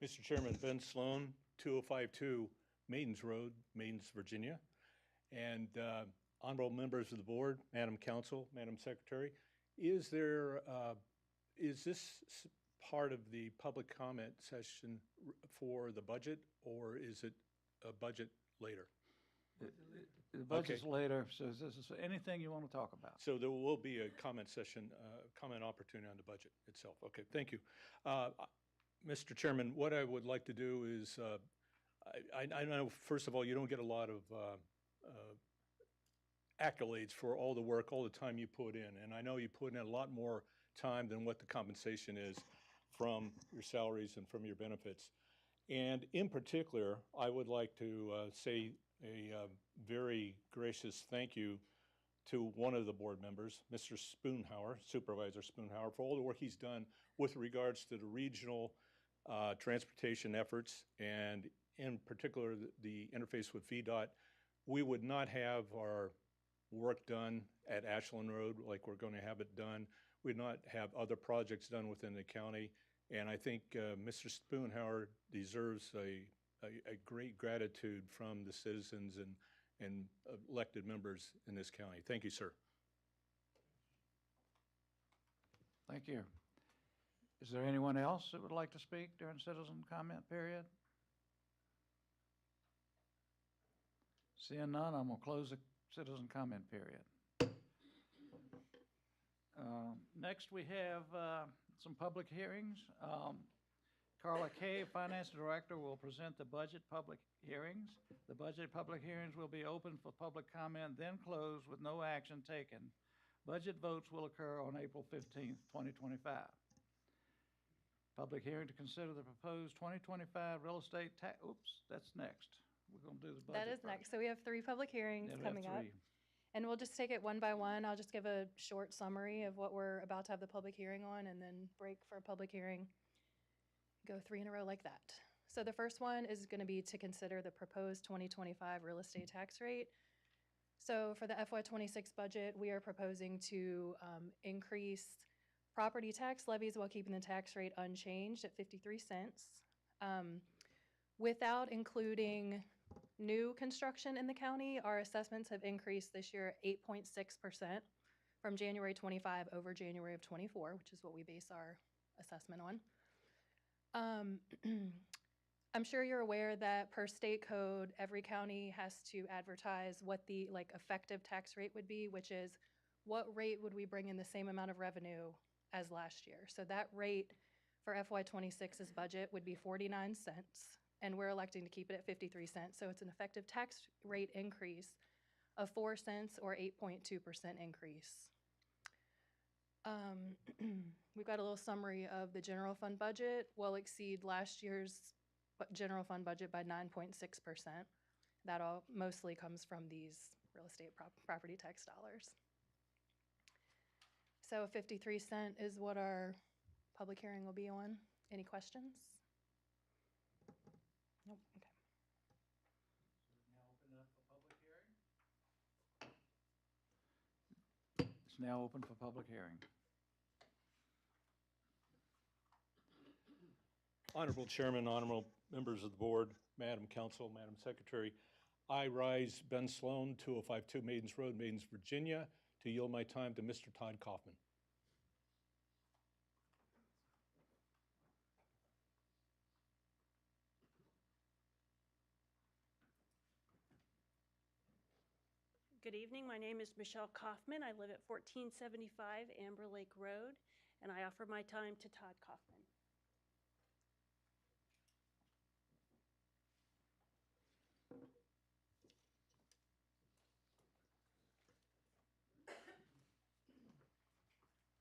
Mr. Chairman, Ben Sloan, 2052 Maidens Road, Maidens, Virginia. And honorable members of the board, Madam Council, Madam Secretary, is this part of the public comment session for the budget, or is it a budget later? The budget's later, so this is anything you want to talk about. So there will be a comment session, comment opportunity on the budget itself. Okay, thank you. Mr. Chairman, what I would like to do is, I know, first of all, you don't get a lot of accolades for all the work, all the time you put in. And I know you put in a lot more time than what the compensation is from your salaries and from your benefits. And in particular, I would like to say a very gracious thank you to one of the board members, Mr. Spoonhour, Supervisor Spoonhour, for all the work he's done with regards to the regional transportation efforts, and in particular, the interface with VDOT. We would not have our work done at Ashland Road like we're going to have it done. We'd not have other projects done within the county. And I think Mr. Spoonhour deserves a great gratitude from the citizens and elected members in this county. Thank you, sir. Thank you. Is there anyone else that would like to speak during citizen comment period? Seeing none, I'm going to close the citizen comment period. Next, we have some public hearings. Carla Kay, Finance Director, will present the budget public hearings. The budget public hearings will be open for public comment, then closed with no action taken. Budget votes will occur on April 15th, 2025. Public hearing to consider the proposed 2025 real estate tax. Oops, that's next. We're going to do the budget. That is first. next. So we have 3 public hearings Yeah, we have coming up. 3. And we'll just take it one by one. I'll just give a short summary of what we're about to have the public hearing on, and then break for a public hearing. Go 3 in a row like that. So the first one is going to be to consider the proposed 2025 real estate tax rate. So for the FY26 budget, we are proposing to increase property tax levies while keeping the tax rate unchanged at 53 cents. Without including new construction in the county, our assessments have increased this year 8.6% from January 25 over January of 24, which is what we base our assessment on. I'm sure you're aware that per state code, every county has to advertise what the effective tax rate would be, which is what rate would we bring in the same amount of revenue as last year. So that rate for FY26's budget would be 49 cents, and we're electing to keep it at 53 cents. So it's an effective tax rate increase of 4 cents or 8.2% increase. We've got a little summary of the general fund budget. Will exceed last year's general fund budget by 9.6%. That all mostly comes from these real estate property tax dollars. So 53 cents is what our public hearing will be on. Any questions? Nope, okay. It's now open for public hearing. Honorable Chairman, honorable members of the board, Madam Council, Madam Secretary, I rise Ben Sloan, 2052 Maidens Road, Maidens, Virginia, to yield my time to Mr. Todd Kaufman. Good evening. My name is Michelle Kaufman. I live at 1475 Amber Lake Road, and I offer my time to Todd Kaufman.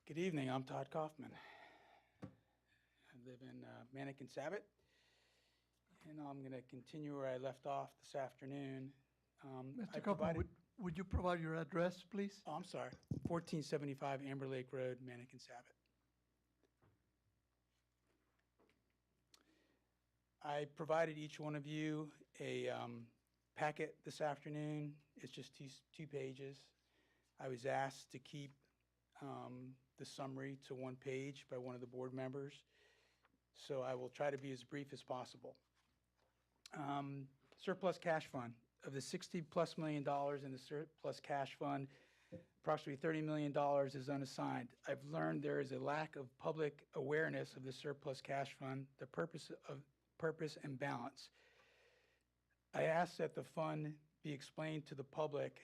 Good evening, I'm Todd Kaufman. I live in Mannequin-Sabot, and I'm going to continue where I left off this afternoon. Mr. Kaufman, would you provide your address, please? Oh, I'm sorry, 1475 Amber Lake Road, Mannequin-Sabot. I provided each one of you a packet this afternoon. It's just two pages. I was asked to keep the summary to one page by one of the board members, so I will try to be as brief as possible. Surplus cash fund. Of the $60+ million in the surplus cash fund, approximately $30 million is unassigned. I've learned there is a lack of public awareness of the surplus cash fund, the purpose and balance. I ask that the fund be explained to the public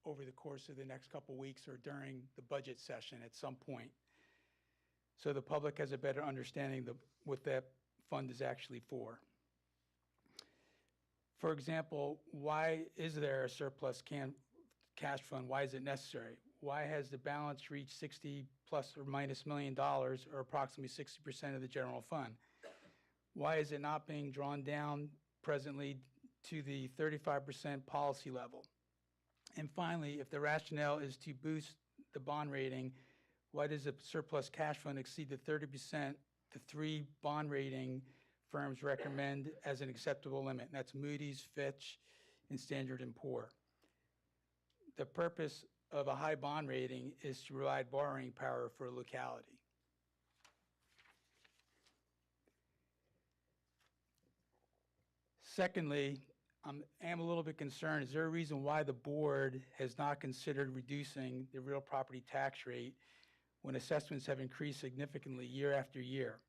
over the course of the next couple weeks or during the budget session at some point, so the public has a better understanding of what that fund is actually for. For example, why is there a surplus cash fund? Why is it necessary? Why has the balance reached $60+ or minus million, or approximately 60% of the general fund? Why is it not being drawn down presently to the 35% policy level? And finally, if the rationale is to boost the bond rating, why does the surplus cash fund exceed the 30% the three bond rating firms recommend as an acceptable limit? And that's Moody's, Fitch, and Standard & Poor. The purpose of a high bond rating is to provide borrowing power for a locality. Secondly, I am a little bit concerned. Is there a reason why the board has not considered reducing the real property tax rate when assessments have increased significantly year after year?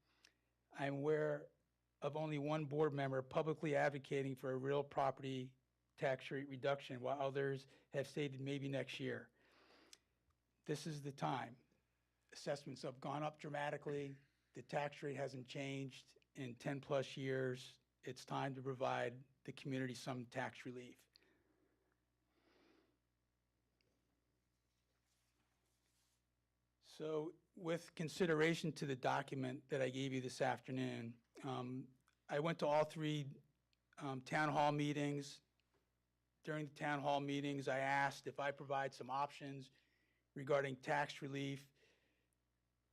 I'm aware of only one board member publicly advocating for a real property tax rate reduction, while others have stated maybe next year. This is the time. Assessments have gone up dramatically. The tax rate hasn't changed in 10+ years. It's time to provide the community some tax relief. So with consideration to the document that I gave you this afternoon, I went to all three town hall meetings. During the town hall meetings, I asked if I provide some options regarding tax relief,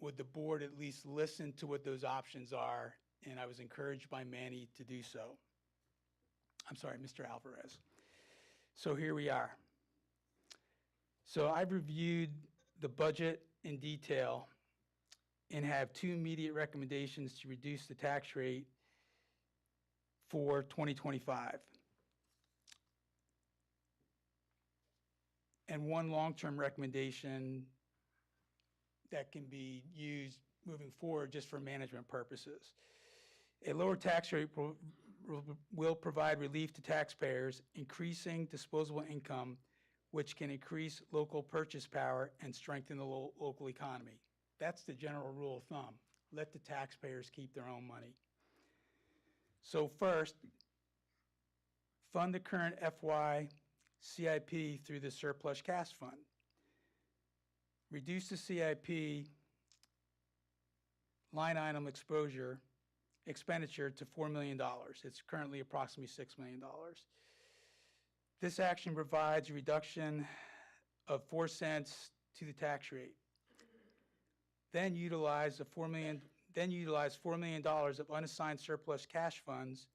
would the board at least listen to what those options are? And I was encouraged by Manny to do so. I'm sorry, Mr. Alvarez. So here we are. So I've reviewed the budget in detail and have two immediate recommendations to reduce the tax rate for 2025. And one long-term recommendation that can be used moving forward just for management purposes. A lower tax rate will provide relief to taxpayers, increasing disposable income, which can increase local purchase power and strengthen the local economy. That's the general rule of thumb. Let the taxpayers keep their own money. So first, fund the current FY CIP through the surplus cash fund. Reduce the CIP line item expenditure to $4 million. It's currently approximately $6 million. This action provides a reduction of 4 cents to the tax rate. Then utilize $4 million of unassigned surplus cash funds,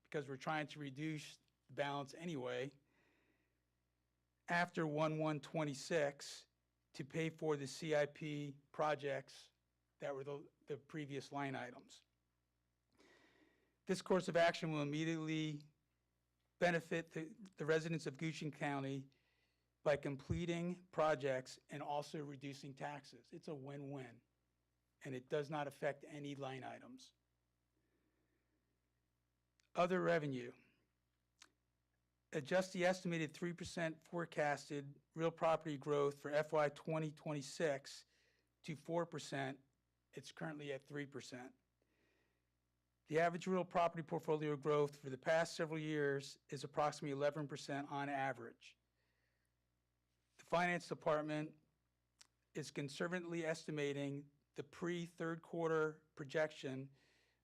because we're trying to reduce the balance anyway, after 1/1/26 to pay for the CIP projects that were the previous line items. This course of action will immediately benefit the residents of Goochland County by completing projects and also reducing taxes. It's a win-win, and it does not affect any line items. Other revenue. Adjust the estimated 3% forecasted real property growth for FY 2026 to 4%. It's currently at 3%. The average real property portfolio growth for the past several years is approximately 11% on average. The Finance Department is conservatively estimating the pre-third quarter projection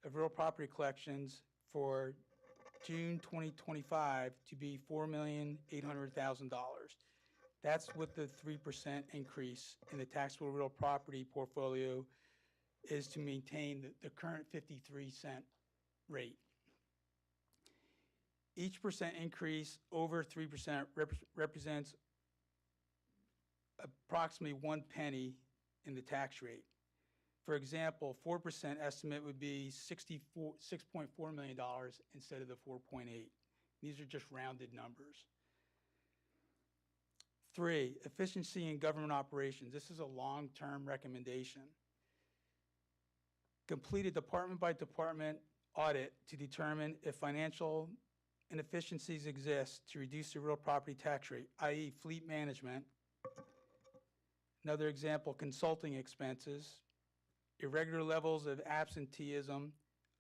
of real property collections for June 2025 to be $4,800,000. That's what the 3% increase in the taxable real property portfolio is, to maintain the current 53-cent rate. Each percent increase over 3% represents approximately 1 penny in the tax rate. For example, 4% estimate would be $6.4 million instead of the 4.8. These are just rounded numbers. 3, efficiency in government operations. This is a long-term recommendation. Complete a department-by-department audit to determine if financial inefficiencies exist to reduce the real property tax rate, i.e. fleet management. Another example, consulting expenses, irregular levels of absenteeism,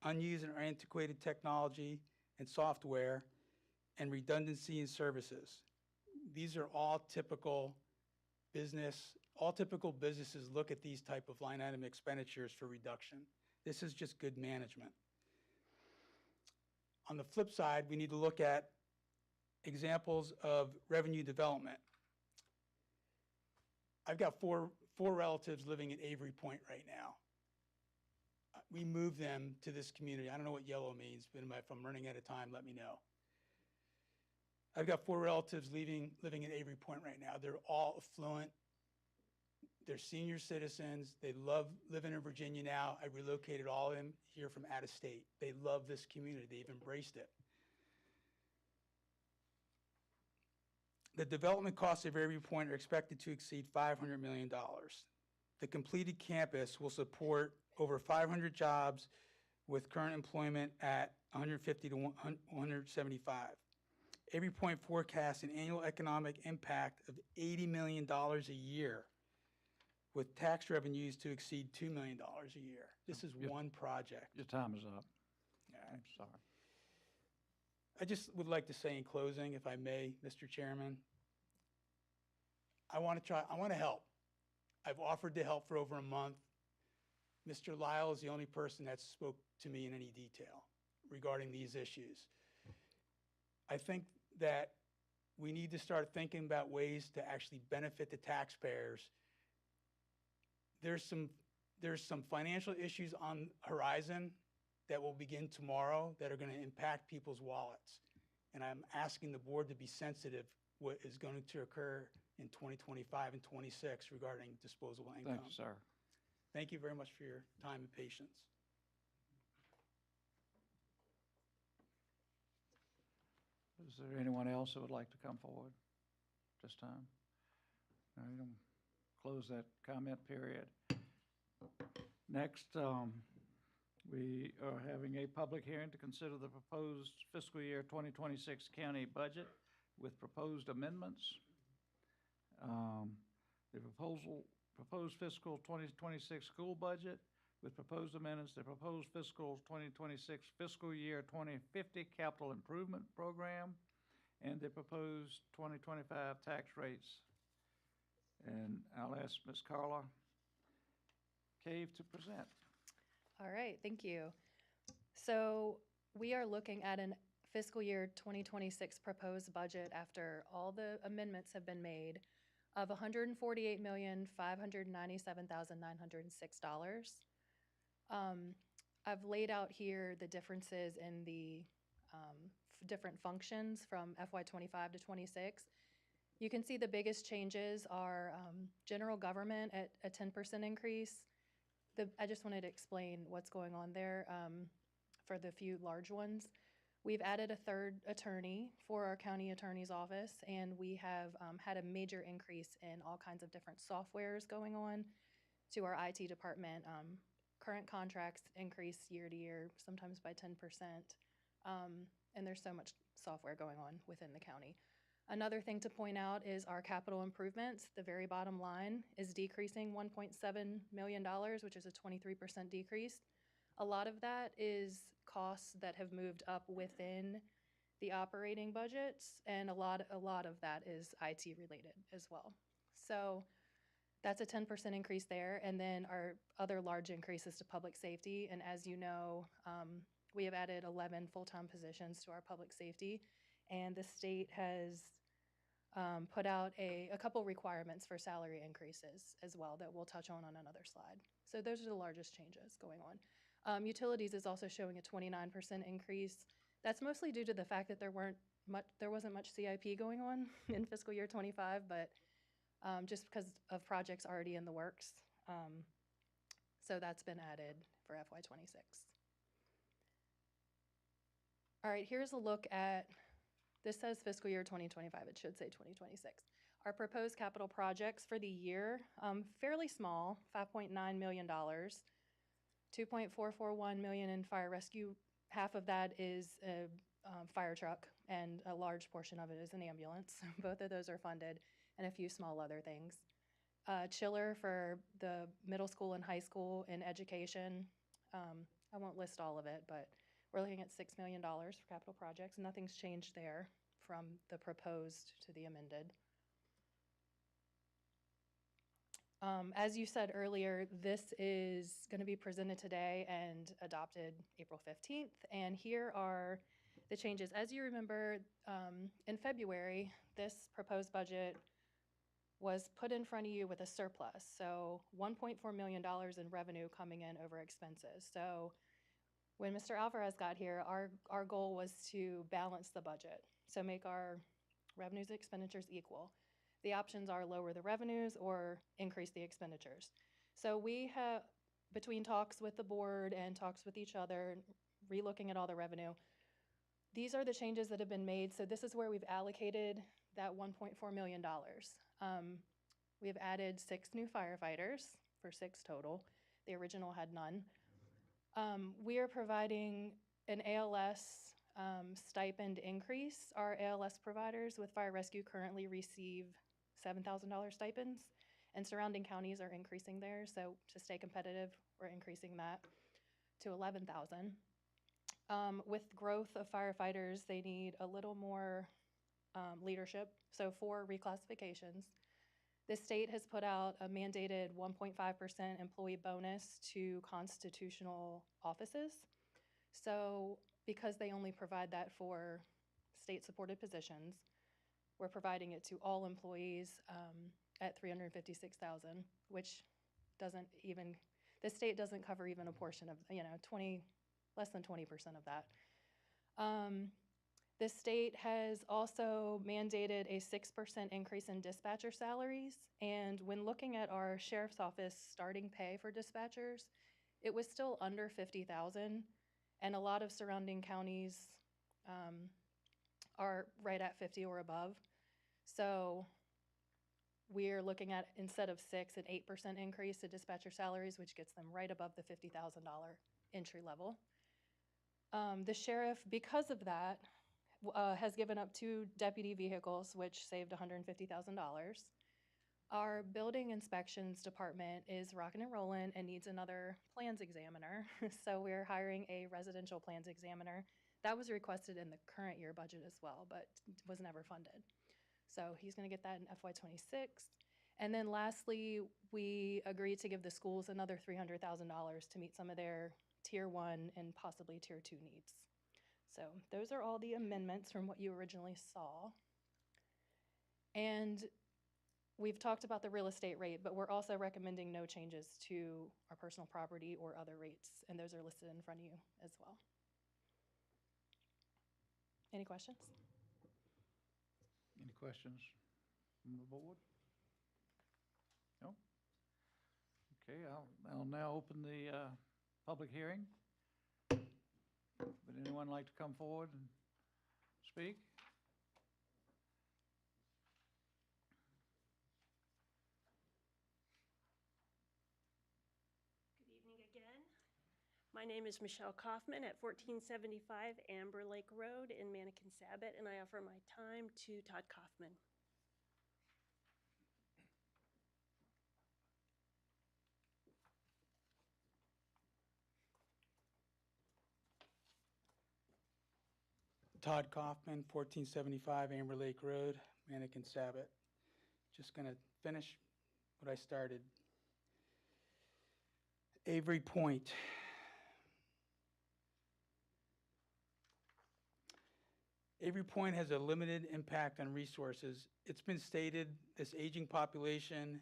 unused and antiquated technology and software, and redundancy in services. These are all typical businesses look at these type of line item expenditures for reduction. This is just good management. On the flip side, we need to look at examples of revenue development. I've got four relatives living in Avery Point right now. We moved them to this community. I don't know what yellow means, but if I'm running out of time, let me know. I've got 4 relatives living in Avery Point right now. They're all affluent. They're senior citizens. They love living in Virginia now. I relocated all of them here from out of state. They love this community. They've embraced it. The development costs of Avery Point are expected to exceed $500 million. The completed campus will support over 500 jobs with current employment at 150 to 175. Avery Point forecasts an annual economic impact of $80 million a year, with tax revenues to exceed $2 million a year. This is one project. Your time is up. I'm sorry. I just would like to say in closing, if I may, Mr. Chairman, I want to help. I've offered to help for over a month. Mr. Lyle is the only person that spoke to me in any detail regarding these issues. I think that we need to start thinking about ways to actually benefit the taxpayers. There's some financial issues on horizon that will begin tomorrow that are going to impact people's wallets. And I'm asking the board to be sensitive what is going to occur in 2025 and 26 regarding disposable income. Thank you, sir. Thank you very much for your time and patience. Is there anyone else that would like to come forward this time? All right, close that comment period. Next, we are having a public hearing to consider the proposed fiscal year 2026 county budget with proposed amendments. The proposed fiscal 2026 school budget with proposed amendments, the proposed fiscal 2026 fiscal year 2050 capital improvement program, and the proposed 2025 tax rates. And I'll ask Ms. Carla Cave to present. All right, thank you. So we are looking at an fiscal year 2026 proposed budget after all the amendments have been made of $148,597,906. I've laid out here the differences in the different functions from FY25 to 26. You can see the biggest changes are general government at a 10% increase. I just wanted to explain what's going on there for the few large ones. We've added a third attorney for our county attorney's office, and we have had a major increase in all kinds of different softwares going on to our IT department. Current contracts increase year to year, sometimes by 10%, and there's so much software going on within the county. Another thing to point out is our capital improvements. The very bottom line is decreasing $1.7 million, which is a 23% decrease. A lot of that is costs that have moved up within the operating budgets, and a lot of that is IT related as well. So that's a 10% increase there. And then our other large increases to public safety. And as you know, we have added 11 full-time positions to our public safety. And the state has put out a couple requirements for salary increases as well that we'll touch on another slide. So those are the largest changes going on. Utilities is also showing a 29% increase. That's mostly due to the fact that there wasn't much CIP going on in fiscal year 25, but just because of projects already in the works. So that's been added for FY26. All right, here's a look at, this says fiscal year 2025, it should say 2026. Our proposed capital projects for the year, fairly small, $5.9 million, $2.441 million in fire rescue. Half of that is a fire truck, and a large portion of it is an ambulance. Both of those are funded, and a few small other things. Chiller for the middle school and high school in education. I won't list all of it, but we're looking at $6 million for capital projects. Nothing's changed there from the proposed to the amended. As you said earlier, this is going to be presented today and adopted April 15th. And here are the changes. As you remember, in February, this proposed budget was put in front of you with a surplus. So $1.4 million in revenue coming in over expenses. So when Mr. Alvarez got here, our goal was to balance the budget. So make our revenues and expenditures equal. The options are lower the revenues or increase the expenditures. So we have, between talks with the board and talks with each other, relooking at all the revenue, these are the changes that have been made. So this is where we've allocated that $1.4 million. We have added 6 new firefighters for 6 total. The original had none. We are providing an ALS stipend increase. Our ALS providers with fire rescue currently receive $7,000 stipends, and surrounding counties are increasing theirs. So to stay competitive, we're increasing that to $11,000. With growth of firefighters, they need a little more leadership, so 4 reclassifications. The state has put out a mandated 1.5% employee bonus to constitutional offices. So because they only provide that for state-supported positions, we're providing it to all employees at $356,000, which doesn't even, the state doesn't cover even a portion of, less than 20% of that. The state has also mandated a 6% increase in dispatcher salaries. And when looking at our sheriff's office starting pay for dispatchers, it was still under $50,000. And a lot of surrounding counties are right at 50 or above. So we're looking at, instead of 6, an 8% increase to dispatcher salaries, which gets them right above the $50,000 entry level. The sheriff, because of that, has given up 2 deputy vehicles, which saved $150,000. Our building inspections department is rocking and rolling and needs another plans examiner. So we're hiring a residential plans examiner. That was requested in the current year budget as well, but was never funded. So he's going to get that in FY '26. And then lastly, we agreed to give the schools another $300,000 to meet some of their tier 1 and possibly tier 2 needs. So those are all the amendments from what you originally saw. And we've talked about the real estate rate, but we're also recommending no changes to our personal property or other rates, and those are listed in front of you as well. Any questions? Any questions from the board? No? Okay, I'll now open the public hearing. Would anyone like to come forward and speak? Good evening again. My name is Michelle Kaufman at 1475 Amber Lake Road in Mannequin-Sabat, and I offer my time to Todd Kaufman. Todd Kaufman, 1475 Amber Lake Road, Mannequin-Sabat. Just going to finish what I started. Avery Point. Avery Point has a limited impact on resources. It's been stated this aging population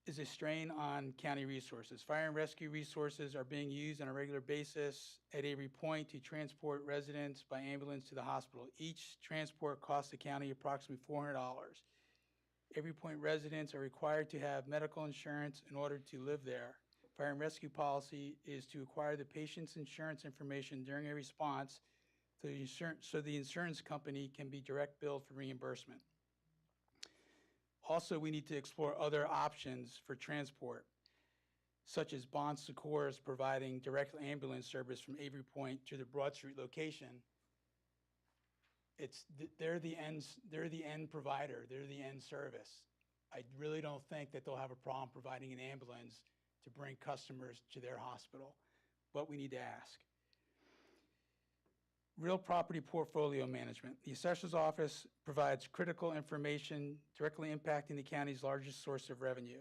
is a strain on county resources. Fire and rescue resources are being used on a regular basis at Avery Point to transport residents by ambulance to the hospital. Each transport costs the county approximately $400. Avery Point residents are required to have medical insurance in order to live there. Fire and rescue policy is to acquire the patient's insurance information during a response so the insurance company can be direct billed for reimbursement. Also, we need to explore other options for transport, such as Bon Secours providing direct ambulance service from Avery Point to the Broad Street location. They're the end provider. They're the end service. I really don't think that they'll have a problem providing an ambulance to bring customers to their hospital, but we need to ask. Real property portfolio management. The assessor's office provides critical information directly impacting the county's largest source of revenue.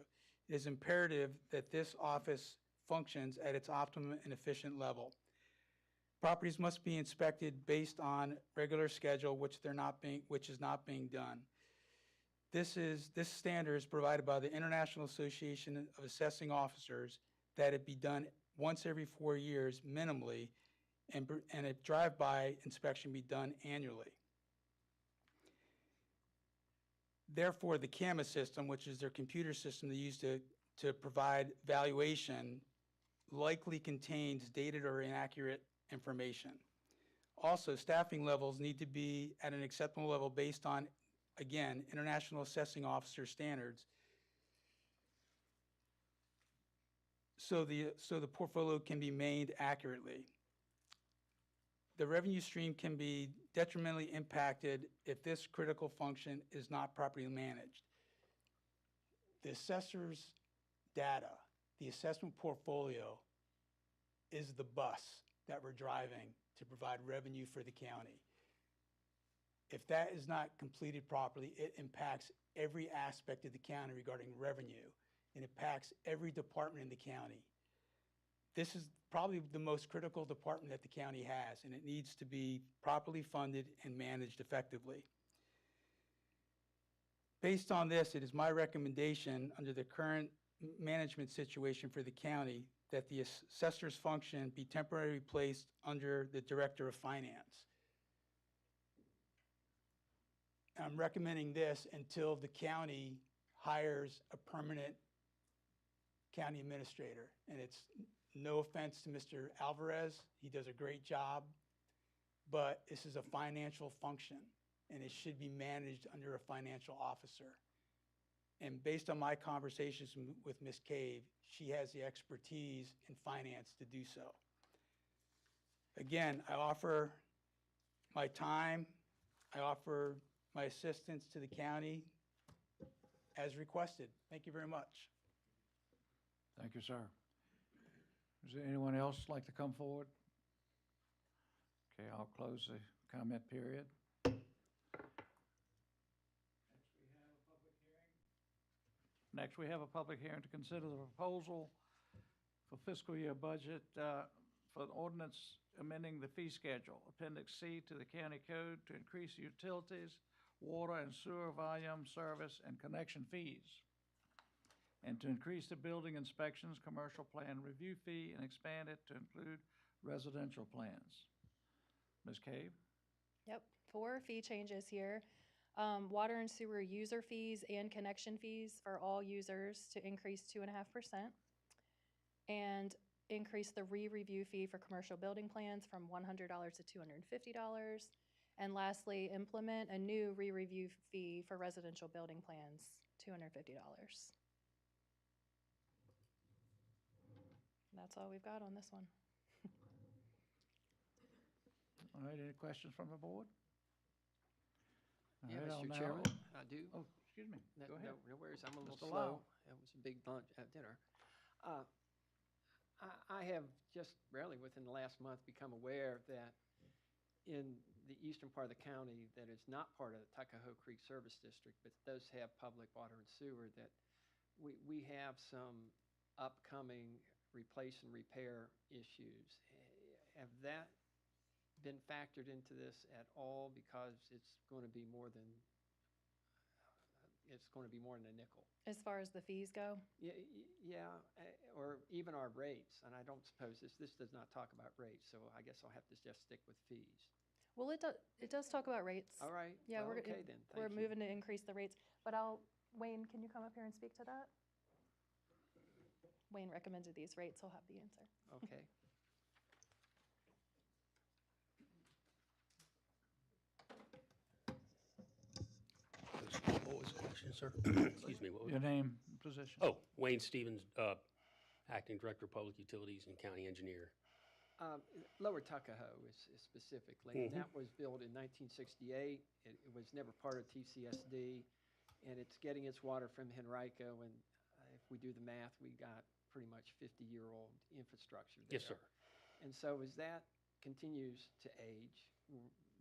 It is imperative that this office functions at its optimum and efficient level. Properties must be inspected based on regular schedule, which is not being done. This standard is provided by the International Association of Assessing Officers that it be done once every 4 years minimally, and a drive-by inspection be done annually. Therefore, the CAMA system, which is their computer system they use to provide valuation, likely contains dated or inaccurate information. Also, staffing levels need to be at an acceptable level based on, again, International Assessing Officer standards, so the portfolio can be maintained accurately. The revenue stream can be detrimentally impacted if this critical function is not properly managed. The assessor's data, the assessment portfolio, is the bus that we're driving to provide revenue for the county. If that is not completed properly, it impacts every aspect of the county regarding revenue, and impacts every department in the county. This is probably the most critical department that the county has, and it needs to be properly funded and managed effectively. Based on this, it is my recommendation under the current management situation for the county that the assessor's function be temporarily placed under the Director of Finance. I'm recommending this until the county hires a permanent county administrator, and it's no offense to Mr. Alvarez, he does a great job, but this is a financial function, and it should be managed under a financial officer. And based on my conversations with Ms. Cave, she has the expertise in finance to do so. Again, I offer my time, I offer my assistance to the county as requested. Thank you very much. Thank you, sir. Is there anyone else like to come forward? Okay, I'll close the comment period. Next, we have a public hearing to consider the proposal for fiscal year budget for the ordinance amending the fee schedule, Appendix C to the county code to increase utilities, water and sewer volume, service, and connection fees, and to increase the building inspections, commercial plan review fee, and expand it to include residential plans. Ms. Cave? Yep, 4 fee changes here. Water and sewer user fees and connection fees for all users to increase 2.5%. And increase the re-review fee for commercial building plans from $100 to $250. And lastly, implement a new re-review fee for residential building plans, $250. That's all we've got on this one. All right, any questions from the board? All Yeah, right, I'll Mr. now- Chairman, I do. Oh, excuse me. No, Go ahead. no worries, I'm a little Mr. slow. Lyle. It was a big lunch at dinner. I have just barely within the last month become aware that in the eastern part of the county that is not part of the Tuckahoe Creek Service District, but does have public water and sewer, that we have some upcoming replace and repair issues. Have that been factored into this at all? Because it's going to be more than a nickel. As far as the fees go? Yeah, or even our rates, and I don't suppose this does not talk about rates, so I guess I'll have to just stick with fees. Well, it does talk about rates. All right. Yeah, Well, we're okay then. we're Thank you. moving to increase the rates, but Wayne, can you come up here and speak to that? Wayne recommended these rates, he'll have the answer. Okay. What was the question, sir? Excuse me, what was Your name, position? Oh, Wayne Stevens, Acting Director of Public Utilities and County Engineer. Lower Tuckahoe is specifically, and Mhm. that was built in 1968. It was never part of TCSD, and it's getting its water from Henrico, and if we do the math, we got pretty much 50-year-old infrastructure there. Yes, sir. And so as that continues to age,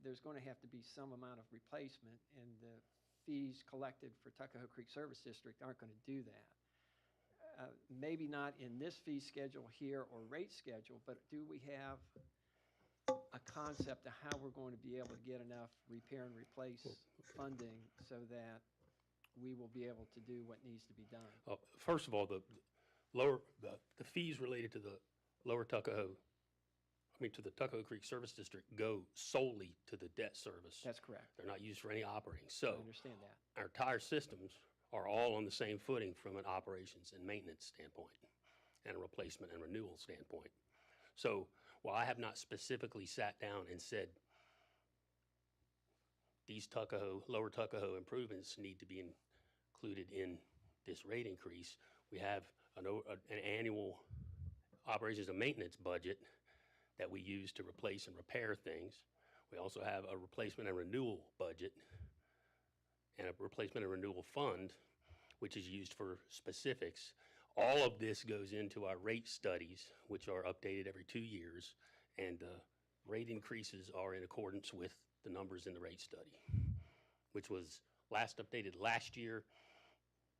there's going to have to be some amount of replacement, and the fees collected for Tuckahoe Creek Service District aren't going to do that. Maybe not in this fee schedule here or rate schedule, but do we have a concept of how we're going to be able to get enough repair and replace funding so that we will be able to do what needs to be done? First of all, the fees related to the lower Tuckahoe, to the Tuckahoe Creek Service District go solely to the debt service. That's correct. They're not used for any operating. I So understand that. our entire systems are all on the same footing from an operations and maintenance standpoint and a replacement and renewal standpoint. So while I have not specifically sat down and said these lower Tuckahoe improvements need to be included in this rate increase, we have an annual operations and maintenance budget that we use to replace and repair things. We also have a replacement and renewal budget and a replacement and renewal fund, which is used for specifics. All of this goes into our rate studies, which are updated every 2 years, and the rate increases are in accordance with the numbers in the rate study, which was last updated last year.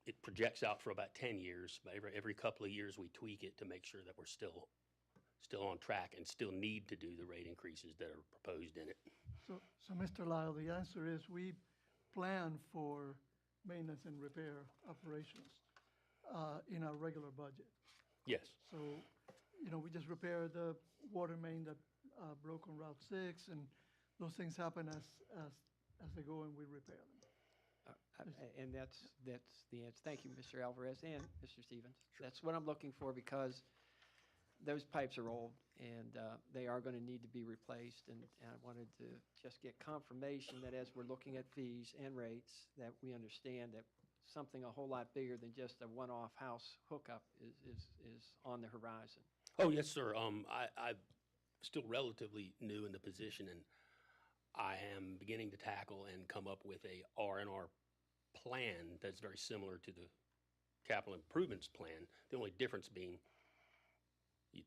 It projects out for about 10 years, but every couple of years we tweak it to make sure that we're still on track and still need to do the rate increases that are proposed in it. So Mr. Lyle, the answer is we plan for maintenance and repair operations in our regular budget. Yes. So, we just repair the water main that broke on Route 6, and those things happen as they go and we repair them. And that's the answer. Thank you, Mr. Alvarez and Mr. Stevens. That's what I'm looking for, because those pipes are old, and they are going to need to be replaced. And I wanted to just get confirmation that as we're looking at fees and rates, that we understand that something a whole lot bigger than just a one-off house hookup is on the horizon. Oh, yes, sir. I'm still relatively new in the position, and I am beginning to tackle and come up with a R&R plan that's very similar to the capital improvements plan. The only difference being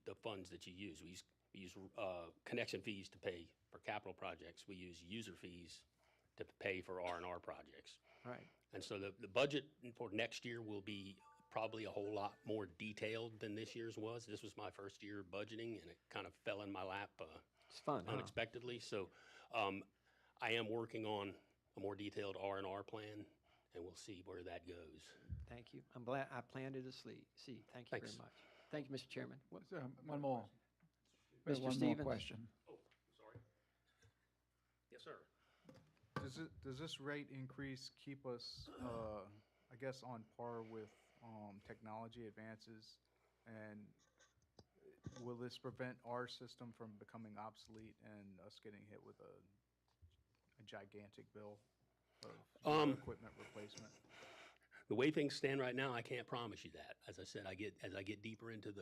the funds that you use. We use connection fees to pay for capital projects. We use user fees to pay for R&R projects. Right. And so the budget for next year will be probably a whole lot more detailed than this year's was. This was my first year budgeting, and it kind of fell in my lap it's fun, unexpectedly. So I am working on a more detailed R&R plan, and we'll see where that goes. Thank you. I'm glad I planted a seed. Thank you Thanks. very much. Thank you, Mr. Chairman. One more. We have Mr. one more Stevens? question. Sorry. Yes, sir. Does this rate increase keep us, I guess, on par with technology advances? And will this prevent our system from becoming obsolete and us getting hit with a gigantic bill of equipment replacement? The way things stand right now, I can't promise you that. As I said, as I get deeper into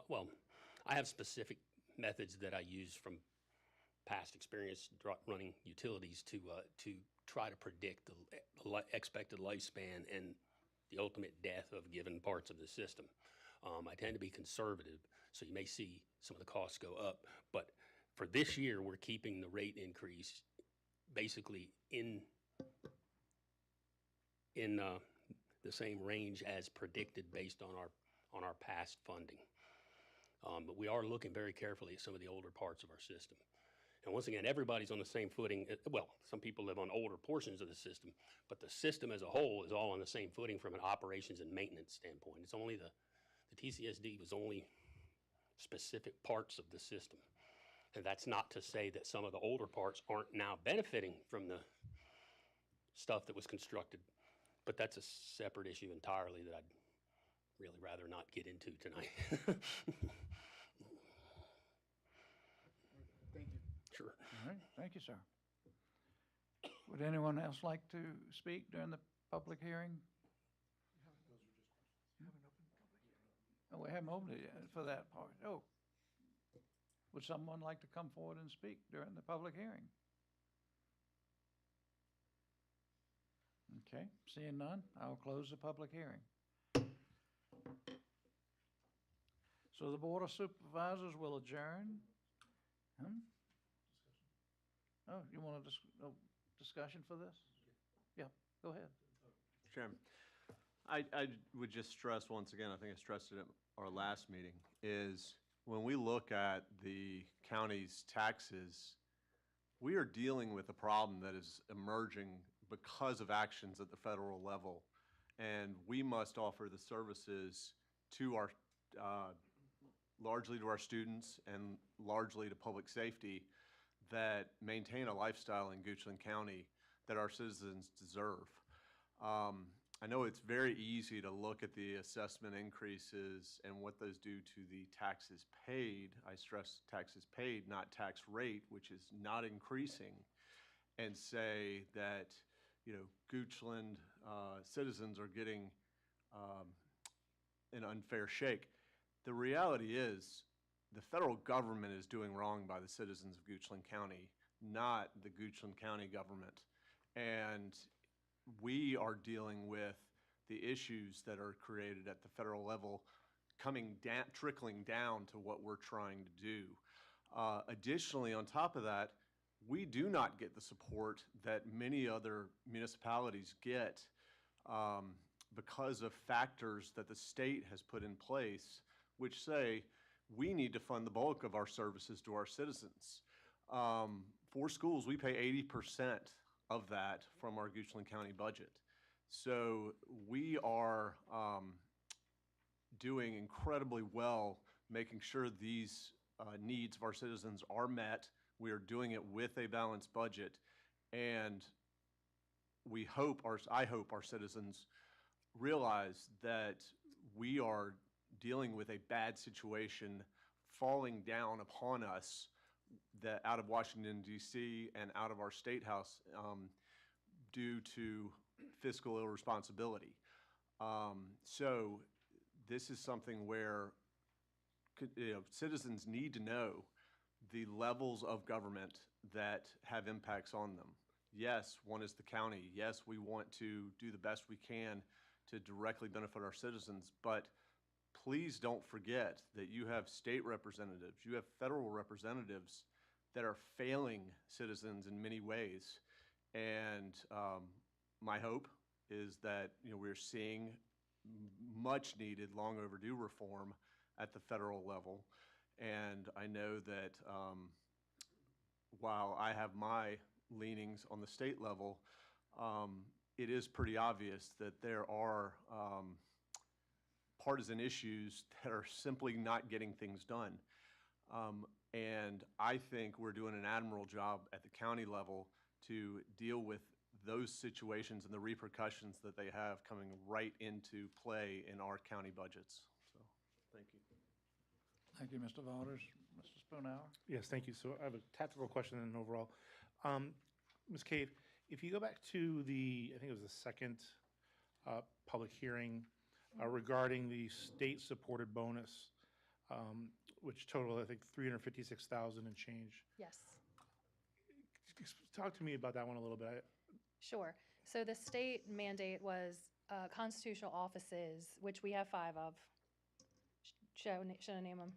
well, I have specific methods that I use from past experience running utilities to try to predict the expected lifespan and the ultimate death of given parts of the system. I tend to be conservative, so you may see some of the costs go up. But for this year, we're keeping the rate increase basically in the same range as predicted based on our past funding. But we are looking very carefully at some of the older parts of our system. And once again, everybody's on the same footing. Well, some people live on older portions of the system, but the system as a whole is all on the same footing from an operations and maintenance standpoint. It's only the TCSD was only specific parts of the system. And that's not to say that some of the older parts aren't now benefiting from the stuff that was constructed, but that's a separate issue entirely that I'd really rather not get into tonight. Thank you. Sure. All right, thank you, sir. Would anyone else like to speak during the public hearing? Oh, we haven't opened it yet for that part. Oh. Would someone like to come forward and speak during the public hearing? Okay, seeing none, I'll close the public hearing. So the Board of Supervisors will adjourn. Oh, you want a discussion for this? Yeah, go ahead. Chairman, I would just stress once again, I think I stressed it at our last meeting, is when we look at the county's taxes, we are dealing with a problem that is emerging because of actions at the federal level. And we must offer the services to our, largely to our students and largely to public safety that maintain a lifestyle in Goochland County that our citizens deserve. I know it's very easy to look at the assessment increases and what those do to the taxes paid. I stress taxes paid, not tax rate, which is not increasing, and say that, you know, Goochland citizens are getting an unfair shake. The reality is the federal government is doing wrong by the citizens of Goochland County, not the Goochland County government. And we are dealing with the issues that are created at the federal level coming down, trickling down to what we're trying to do. Additionally, on top of that, we do not get the support that many other municipalities get because of factors that the state has put in place, which say we need to fund the bulk of our services to our citizens. For schools, we pay 80% of that from our Goochland County budget. So we are doing incredibly well making sure these needs of our citizens are met. We are doing it with a balanced budget, and I hope our citizens realize that we are dealing with a bad situation falling down upon us that out of Washington, D.C. and out of our State House due to fiscal irresponsibility. So this is something where citizens need to know the levels of government that have impacts on them. Yes, one is the county. Yes, we want to do the best we can to directly benefit our citizens, but please don't forget that you have state representatives, you have federal representatives that are failing citizens in many ways. And my hope is that we're seeing much needed, long overdue reform at the federal level. And I know that while I have my leanings on the state level, it is pretty obvious that there are partisan issues that are simply not getting things done. And I think we're doing an admirable job at the county level to deal with those situations and the repercussions that they have coming right into play in our county budgets. So, thank you. Thank you, Mr. Waters. Mr. Spoonhour? Yes, thank you. So I have a tactical question and an overall. Ms. Cave, if you go back to I think it was the second public hearing regarding the state-supported bonus, which totaled, I think, $356,000 and change. Yes. Talk to me about that one a little bit. Sure. So the state mandate was constitutional offices, which we have 5 of. Should I name them?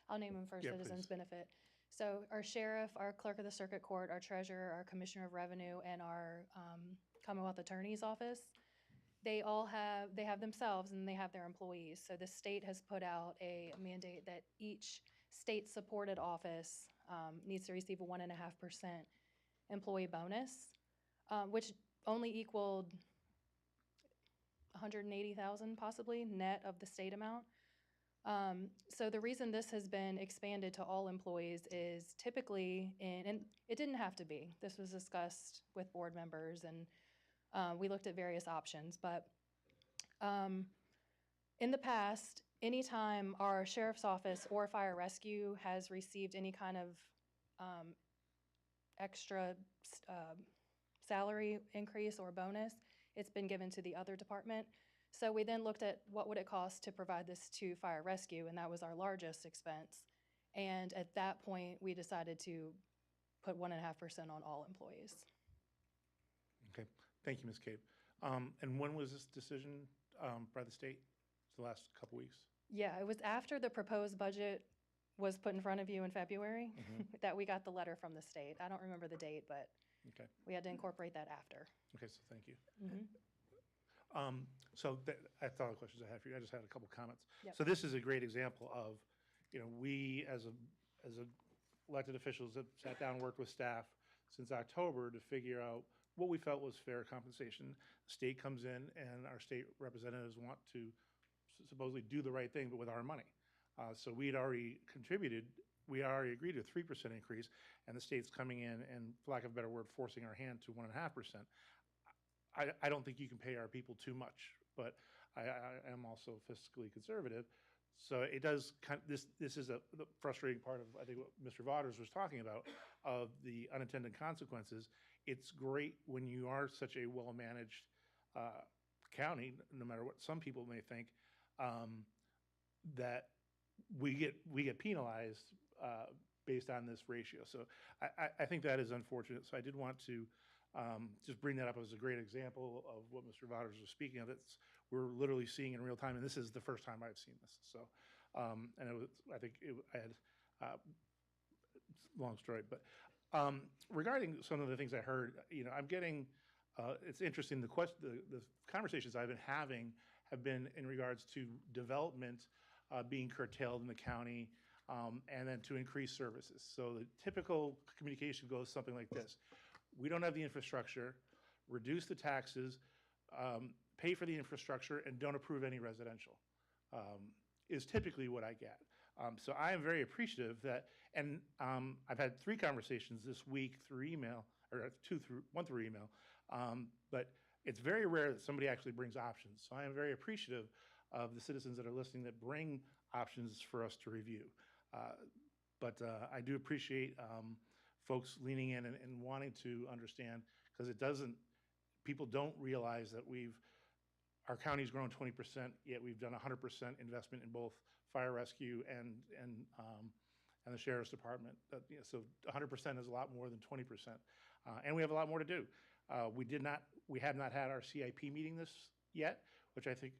I'll name them for Yeah, citizens' please. benefit. So our sheriff, our clerk of the circuit court, our treasurer, our commissioner of revenue, and our Commonwealth Attorney's office, they have themselves and they have their employees. So the state has put out a mandate that each state-supported office needs to receive a 1.5% employee bonus, which only equaled 180,000 possibly net of the state amount. So the reason this has been expanded to all employees is typically and it didn't have to be. This was discussed with board members and we looked at various options, but in the past, anytime our sheriff's office or fire rescue has received any kind of extra salary increase or bonus, it's been given to the other department. So we then looked at what would it cost to provide this to fire rescue, and that was our largest expense. And at that point, we decided to put 1.5% on all employees. Okay, thank you, Ms. Cave. And when was this decision by the state? The last couple weeks? Yeah, it was after the proposed budget was put in front of you in February that we got the letter from the state. I don't remember the date, but Okay. we had to incorporate that after. Okay, so thank you. Mhm. That's all the questions I have for you. I just had a couple comments. Yep. So this is a great example of, we as elected officials have sat down and worked with staff since October to figure out what we felt was fair compensation. The state comes in and our state representatives want to supposedly do the right thing, but with our money. So we had already contributed, we already agreed to a 3% increase, and the state's coming in and, for lack of a better word, forcing our hand to 1.5%. I don't think you can pay our people too much, but I am also fiscally conservative. So it does this is the frustrating part of, I think, what Mr. Waters was talking about, of the unintended consequences. It's great when you are such a well-managed county, no matter what some people may think, that we get penalized based on this ratio. So I think that is unfortunate. So I did want to just bring that up as a great example of what Mr. Waters was speaking of. We're literally seeing in real time, and this is the first time I've seen this. So, and I had long story, but regarding some of the things I heard, I'm getting. It's interesting. The conversations I've been having have been in regards to development being curtailed in the county, and then to increase services. So the typical communication goes something like this: we don't have the infrastructure, reduce the taxes, pay for the infrastructure, and don't approve any residential, is typically what I get. So I am very appreciative that, and I've had 3 conversations this week through email, or 1 through email, but it's very rare that somebody actually brings options. So I am very appreciative of the citizens that are listening that bring options for us to review. But I do appreciate folks leaning in and wanting to understand, because people don't realize that our county's grown 20%, yet we've done 100% investment in both fire rescue and and the sheriff's department. So 100% is a lot more than 20%. And we have a lot more to do. We have not had our CIP meeting this yet, which I think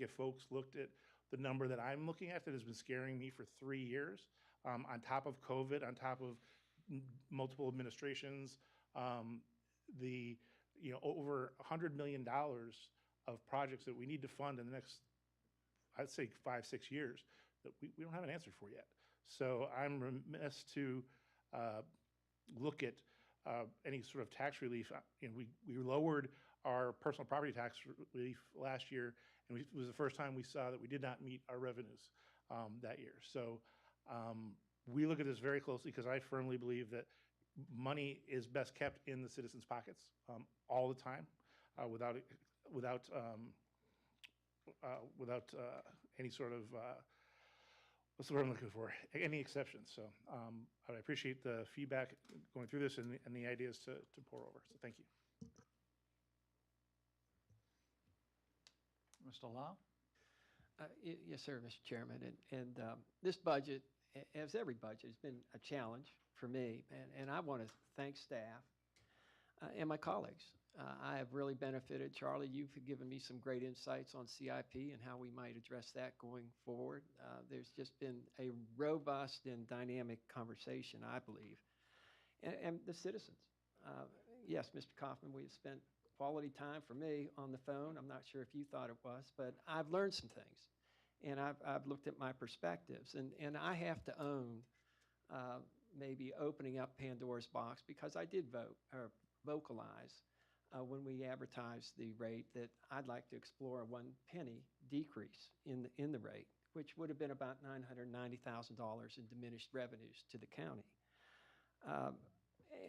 if folks looked at the number that I'm looking at that has been scaring me for 3 years, on top of COVID, on top of multiple administrations, over $100 million of projects that we need to fund in the next, I'd say 5-6 years that we don't have an answer for yet. So I'm remiss to look at any sort of tax relief. We lowered our personal property tax relief last year, and it was the first time we saw that we did not meet our revenues that year. So we look at this very closely because I firmly believe that money is best kept in the citizens' pockets all the time, without any sort of what's the word I'm looking for? Any exceptions. So I appreciate the feedback going through this and the ideas to pour over. So thank you. Mr. Lau? Yes, sir, Mr. Chairman. And this budget, as every budget, has been a challenge for me. And I want to thank staff and my colleagues. I have really benefited. Charlie, you've given me some great insights on CIP and how we might address that going forward. There's just been a robust and dynamic conversation, I believe. And the citizens. Yes, Mr. Kaufman, we've spent quality time for me on the phone. I'm not sure if you thought it was, but I've learned some things. And I've looked at my perspectives. And I have to own maybe opening up Pandora's box because I did vocalize when we advertised the rate that I'd like to explore a 1 penny decrease in the rate, which would have been about $990,000 in diminished revenues to the county.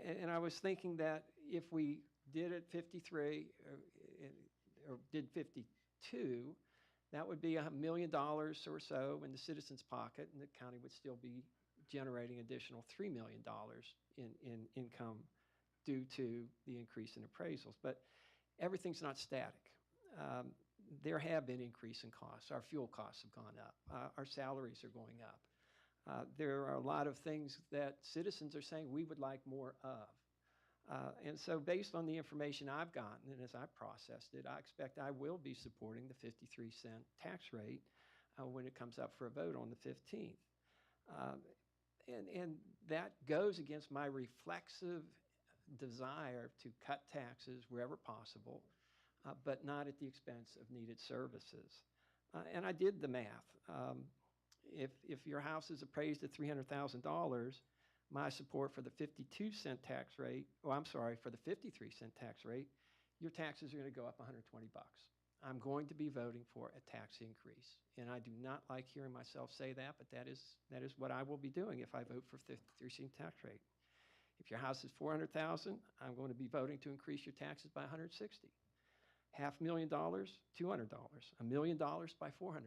And I was thinking that if we did it 53 or did 52, that would be $1 million or so in the citizens' pocket, and the county would still be generating additional $3 million in income due to the increase in appraisals. But everything's not static. There have been increase in costs. Our fuel costs have gone up. Our salaries are going up. There are a lot of things that citizens are saying we would like more of. And so based on the information I've gotten and as I processed it, I expect I will be supporting the 53-cent tax rate when it comes up for a vote on the 15th. And that goes against my reflexive desire to cut taxes wherever possible, but not at the expense of needed services. And I did the math. If your house is appraised at $300,000, my support for the 52-cent tax rate, for the 53-cent tax rate, your taxes are going to go up $120. I'm going to be voting for a tax increase. And I do not like hearing myself say that, but that is what I will be doing if I vote for 53-cent tax rate. If your house is $400,000, I'm going to be voting to increase your taxes by $160. $500,000, $200. $1 million by $400.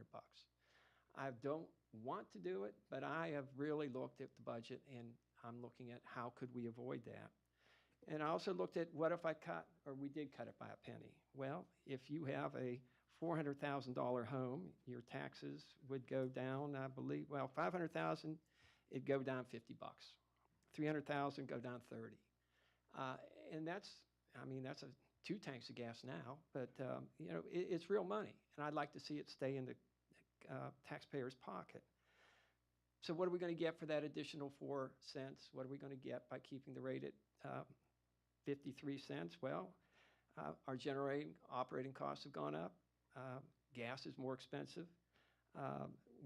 I don't want to do it, but I have really looked at the budget and I'm looking at how could we avoid that. And I also looked at what if I cut, or we did cut it by a penny. Well, if you have a $400,000 home, your taxes would go down, I believe, well, $500,000, it'd go down $50. $300,000 go down 30. And that's a 2 tanks of gas now, but it's real money. And I'd like to see it stay in the taxpayer's pocket. So what are we going to get for that additional 4 cents? What are we going to get by keeping the rate at 53 cents? Well, our operating costs have gone up. Gas is more expensive.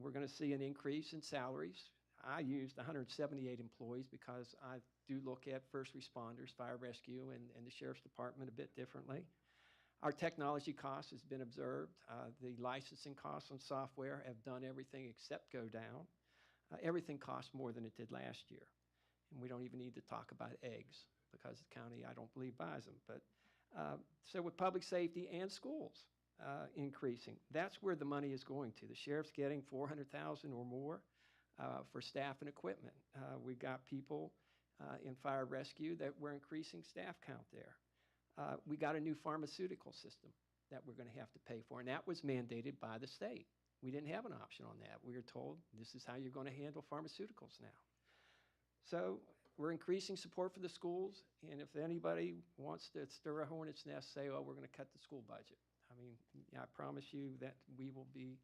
We're going to see an increase in salaries. I used 178 employees because I do look at first responders, fire rescue, and the sheriff's department a bit differently. Our technology costs has been observed. The licensing costs on software have done everything except go down. Everything costs more than it did last year. And we don't even need to talk about eggs because the county, I don't believe, buys them. But so with public safety and schools increasing, that's where the money is going to. The sheriff's getting $400,000 or more for staff and equipment. We've got people in fire rescue that we're increasing staff count there. We got a new pharmaceutical system that we're going to have to pay for, and that was mandated by the state. We didn't have an option on that. We were told this is how you're going to handle pharmaceuticals now. So we're increasing support for the schools, and if anybody wants to stir a hornet's nest, say, oh, we're going to cut the school budget. I mean, I promise you that we will be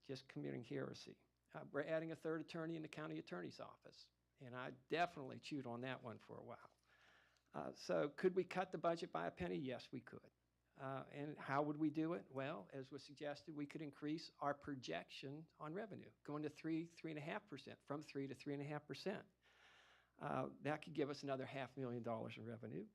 just committing heresy. We're adding a third attorney in the county attorney's office, and I definitely chewed on that one for a while. So could we cut the budget by a penny? Yes, we could. And how would we do it? Well, as was suggested, we could increase our projection on revenue, going to 3.5%, from 3 to 3.5%. That could give us another $500,000 in revenue.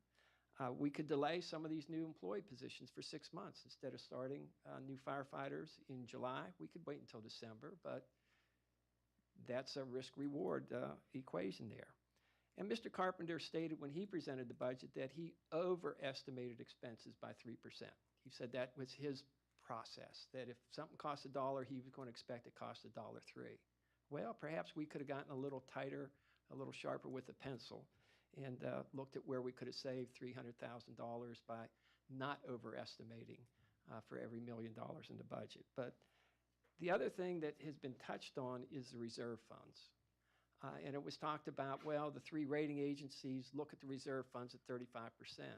We could delay some of these new employee positions for 6 months. Instead of starting new firefighters in July, we could wait until December, but that's a risk-reward equation there. And Mr. Carpenter stated when he presented the budget that he overestimated expenses by 3%. He said that was his process, that if something cost $1, he was going to expect it cost $1.03. Well, perhaps we could have gotten a little tighter, a little sharper with a pencil, and looked at where we could have saved $300,000 by not overestimating for every $1 million in the budget. But the other thing that has been touched on is the reserve funds. And it was talked about, well, the 3 rating agencies look at the reserve funds at 35%. Well,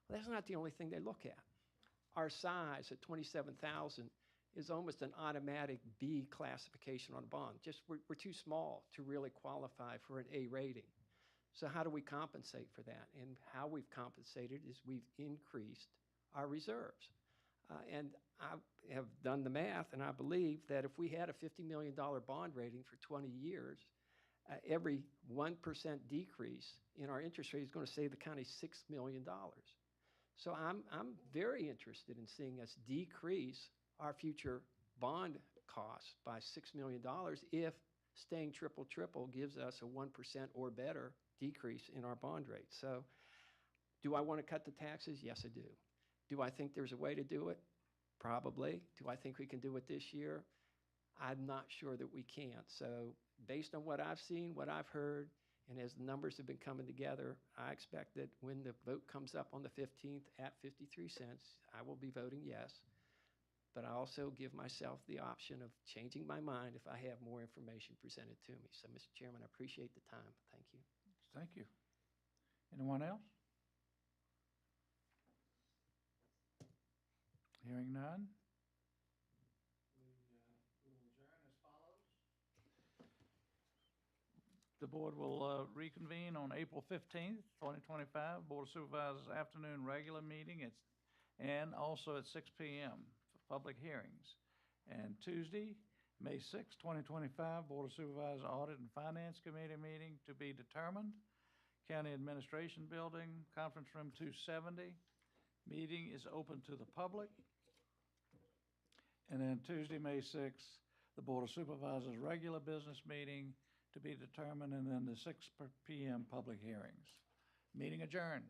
that's not the only thing they look at. Our size at 27,000 is almost an automatic B classification on a bond. Just we're too small to really qualify for an A rating. So how do we compensate for that? And how we've compensated is we've increased our reserves. And I have done the math, and I believe that if we had a $50 million bond rating for 20 years, every 1% decrease in our interest rate is going to save the county $6 million. So I'm very interested in seeing us decrease our future bond costs by $6 million if staying triple gives us a 1% or better decrease in our bond rate. So do I want to cut the taxes? Yes, I do. Do I think there's a way to do it? Probably. Do I think we can do it this year? I'm not sure that we can. So based on what I've seen, what I've heard, and as the numbers have been coming together, I expect that when the vote comes up on the 15th at 53 cents, I will be voting yes. But I also give myself the option of changing my mind if I have more information presented to me. So, Mr. Chairman, I appreciate the time. Thank you. Thank you. Anyone else? Hearing none. The board will reconvene on April 15th, 2025, Board of Supervisors afternoon regular meeting, and also at 6 p.m. for public hearings. And Tuesday, May 6, 2025, Board of Supervisors Audit and Finance Committee meeting to be determined. County Administration Building, Conference Room 270. Meeting is open to the public. And then Tuesday, May 6th, the Board of Supervisors regular business meeting to be determined, and then the 6 p.m. public hearings. Meeting adjourned.